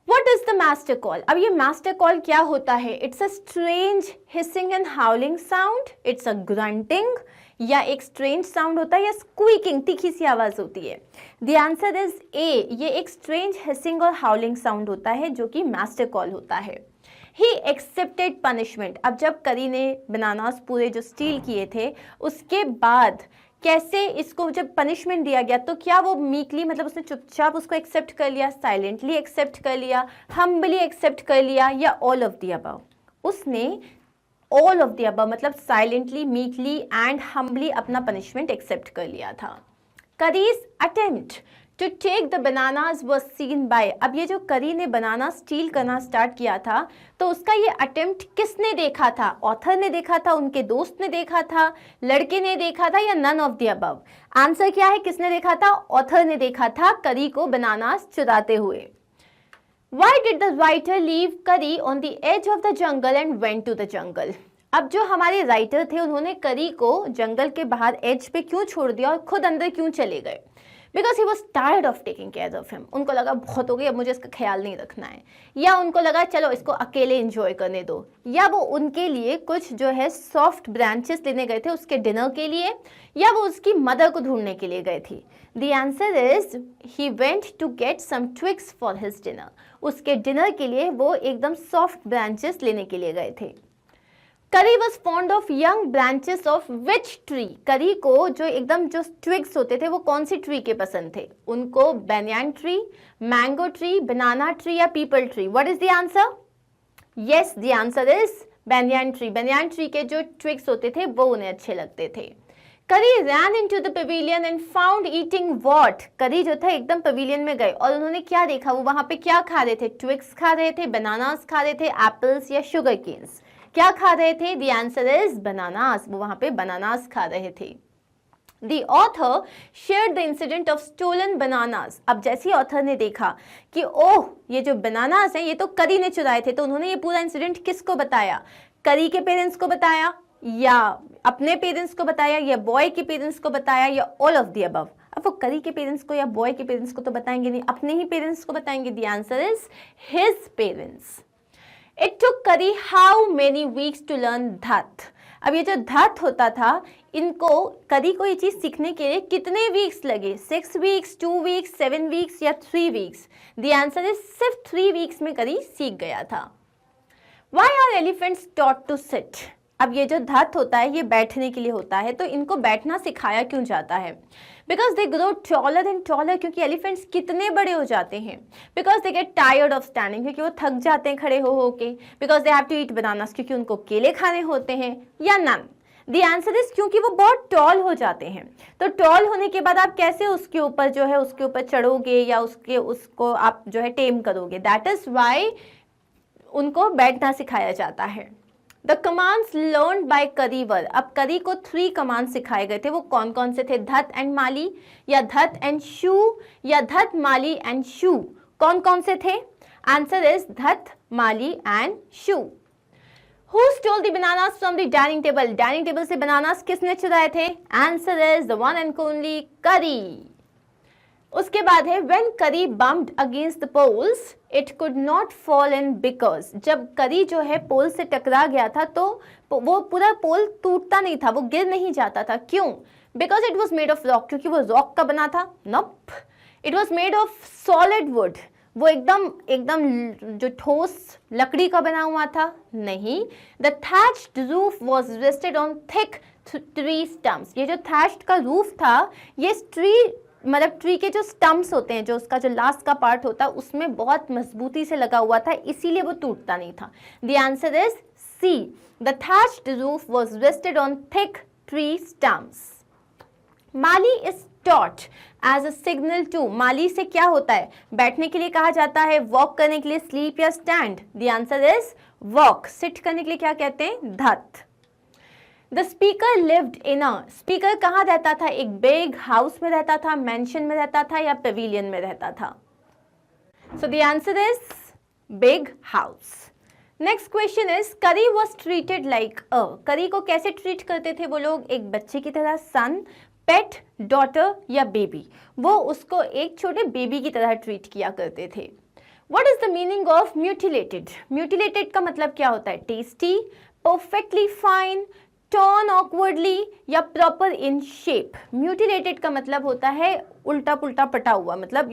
What is the master call? अब ये master call क्या होता है? It's a strange hissing and howling sound. It's a grunting या एक strange sound होता है या squeaking तीखी सी आवाज होती है. The answer is A. ये एक strange hissing और howling sound होता है जो कि master call होता है. He accepted punishment. अब जब करी ने बनानास पूरे जो स्टील किए थे उसके बाद कैसे इसको जब पनिशमेंट दिया गया तो क्या वो मीकली मतलब उसने चुपचाप उसको एक्सेप्ट कर लिया, साइलेंटली एक्सेप्ट कर लिया, हम्बली एक्सेप्ट कर लिया या ऑल ऑफ द अबव? उसने ऑल ऑफ द अबव मतलब साइलेंटली, मीकली एंड हम्बली अपना पनिशमेंट एक्सेप्ट कर लिया था. Kari's attempt to take the bananas was seen by. अब ये जो करी ने बनाना स्टील करना स्टार्ट किया था तो उसका ये अटेम्प्ट किसने देखा था? ऑथर ने देखा था, उनके दोस्त ने देखा था, लड़के ने देखा था या none of the above? Answer क्या है? किसने देखा था? ऑथर ने देखा था करी को बनानास चुराते हुए. Why did the writer leave Curry on the edge of the jungle and went to the jungle? अब जो हमारे राइटर थे उन्होंने करी को जंगल के बाहर एज पे क्यों छोड़ दिया और खुद अंदर क्यों चले गए? Because he was tired of taking care of him. उनको लगा बहुत हो गई, अब मुझे इसका ख्याल नहीं रखना है, या उनको लगा चलो इसको अकेले एंजॉय करने दो, या वो उनके लिए कुछ जो है सॉफ्ट ब्रांचेस लेने गए थे उसके डिनर के लिए, या वो उसकी मदर को ढूंढने के लिए गए थे. The answer is he went to get some twigs for his dinner. उसके डिनर के लिए वो एकदम सॉफ्ट ब्रांचेस लेने के लिए गए थे. करी was fond of young branches of which tree. करी को जो एकदम जो ट्विग्स होते थे वो कौन सी ट्री के पसंद थे? उनको banyan tree, mango tree, banana tree या peepal tree? What is the answer? Yes, the answer is banyan tree. Banyan tree के जो ट्विग्स होते थे वो उन्हें अच्छे लगते थे. करी ran into the pavilion and found eating what? करी जो था एकदम पवेलियन में गए और उन्होंने क्या देखा? वो वहां पे क्या खा रहे थे? ट्विग्स खा रहे थे, बनानास खा रहे थे, एप्पल्स या शुगर केन्स? क्या खा रहे थे? The answer is bananas. वो वहां पे बनानास खा रहे थे. The author shared the incident of stolen bananas. अब जैसे ऑथर ने देखा कि ओह ये जो बनानास हैं ये तो करी ने चुराए थे, तो उन्होंने ये पूरा इंसिडेंट किसको बताया? करी के पेरेंट्स को बताया या अपने पेरेंट्स को बताया या बॉय के पेरेंट्स को बताया या ऑल ऑफ द अबव? अब वो करी के पेरेंट्स को या बॉय के पेरेंट्स को तो बताएंगे नहीं, अपने ही पेरेंट्स को बताएंगे. The answer is his parents. It took Curry how many weeks to learn that? अब ये जो that होता था, इनको करी को ये चीज सीखने के लिए कितने वीक्स लगे? 6 वीक्स, 2 वीक्स, 7 वीक्स या 3 वीक्स? The answer is सिर्फ 3 वीक्स में करी सीख गया था. Why are elephants taught to sit? अब ये जो that होता है ये बैठने के लिए होता है, तो इनको बैठना सिखाया क्यों जाता है? Because they grow taller and taller. क्योंकि एलिफेंट्स कितने बड़े हो जाते हैं? Because they get tired of standing. क्योंकि वो थक जाते हैं खड़े हो के. Because they have to eat bananas. क्योंकि उनको केले खाने होते हैं. या नन? द आंसर इज क्योंकि वो बहुत टॉल हो जाते हैं. तो टॉल होने के बाद आप कैसे उसके ऊपर जो है उसके ऊपर चढ़ोगे या उसको आप जो है टेम करोगे? दैट इज वाई उनको बैठना सिखाया जाता है. द कमांड्स लर्न बाय करी वर. अब करी को 3 कमांड सिखाए गए थे. वो कौन कौन से थे? धत एंड माली या धत एंड शू या धत माली एंड शू? कौन कौन से थे? आंसर इज धत, माली and shoo. Who stole the bananas from the dining table? Dining table से बनानास किसने चुराए थे? Answer is the one and only Kari. उसके बाद है when करी bumped against the poles it could not fall in because. जब करी जो है पोल से टकरा गया था तो वो पूरा पोल टूटता नहीं था, वो गिर नहीं जाता था. क्यों? Because it was made of rock. क्योंकि वो रॉक का बना था? Nope. It was made of solid wood. वो एकदम जो ठोस लकड़ी का बना हुआ था? नहीं. The thatched roof was rested on thick tree stumps. ये जो thatched का रूफ था ये ट्री के जो स्टम्प्स होते हैं, जो उसका जो लास्ट का पार्ट होता है उसमें बहुत मजबूती से लगा हुआ था, इसीलिए वो टूटता नहीं था. The answer is C. The thatched roof was rested on thick tree stumps. माली is taught as a signal to. माली से क्या होता है? बैठने के लिए कहा जाता है, वॉक करने के लिए स्लीप या stand? The answer is walk. Sit करने के लिए क्या कहते हैं? धत. The speaker lived in a. Speaker कहाँ रहता था? एक बिग हाउस में रहता था, मैंशन में रहता था या पेविलियन में रहता था? So the answer is big house. Next question is करी वॉज ट्रीटेड लाइक अ. करी को कैसे ट्रीट करते थे वो लोग? एक बच्चे की तरह, सन, पेट, डॉटर या बेबी? वो उसको एक छोटे बेबी की तरह ट्रीट किया करते थे. What is the meaning of mutilated? Mutilated का मतलब क्या होता है? Tasty, perfectly fine, torn awkwardly या proper in shape. Mutilated का मतलब होता है उल्टा पुल्टा फटा हुआ, मतलब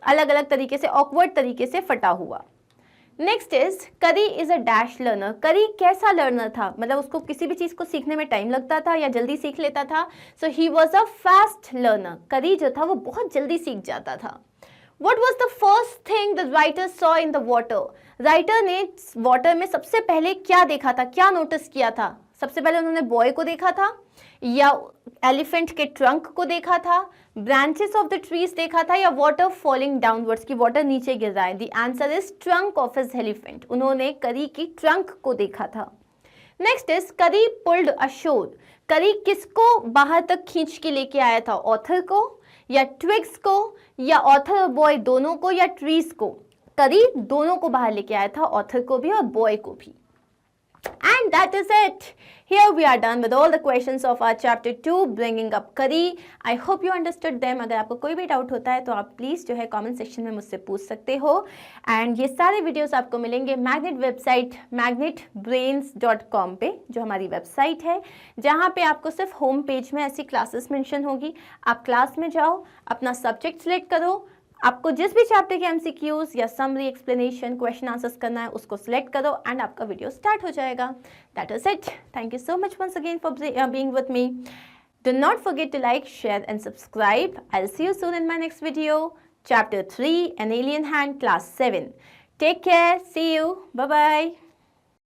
अलग अलग तरीके से, awkward तरीके से फटा हुआ. नेक्स्ट इज करी इज अ डैश लर्नर. करी कैसा लर्नर था? मतलब उसको किसी भी चीज को सीखने में टाइम लगता था या जल्दी सीख लेता था. So he was a fast learner. Kari जो था वो बहुत जल्दी सीख जाता था. What was the first thing the writer saw in the water? Writer ने वाटर में सबसे पहले क्या देखा था, क्या नोटिस किया था? सबसे पहले उन्होंने बॉय को देखा था, या एलिफेंट के ट्रंक को देखा था, ब्रांचेस ऑफ द ट्रीज देखा था, या वाटर फॉलिंग डाउनवर्ड्स की वाटर नीचे गिर रहा है? The answer is trunk of his elephant. उन्होंने करी की ट्रंक को देखा था. नेक्स्ट इज करी पुल्ड अशोर. करी किसको बाहर तक खींच के लेके आया था? ऑथर को, या ट्विग्स को, या ऑथर और बॉय दोनों को, या ट्रीज को? करी दोनों को बाहर लेके आया था, ऑथर को भी और बॉय को भी. And that is it. Here we are done with all the questions of our chapter 2, bringing up Kari. I hope you understood them. अगर आपको कोई भी डाउट होता है तो आप प्लीज़ जो है कमेंट सेक्शन में मुझसे पूछ सकते हो. एंड ये सारे वीडियोस आपको मिलेंगे मैग्नेट वेबसाइट magnetbrains.com पे, जो हमारी वेबसाइट है, जहाँ पे आपको सिर्फ होम पेज में ऐसी क्लासेस मेंशन होगी. आप क्लास में जाओ, अपना सब्जेक्ट सिलेक्ट करो, आपको जिस भी चैप्टर के एमसीक्यूज या समरी, एक्सप्लेनेशन, क्वेश्चन आंसर्स करना है उसको सिलेक्ट करो एंड आपका वीडियो स्टार्ट हो जाएगा. That is it. Thank you so much once again for being with me. Do not forget to like, share and subscribe. I will see you soon in my next video. Chapter 3, an alien hand, class 7. Take care. See you. Bye bye.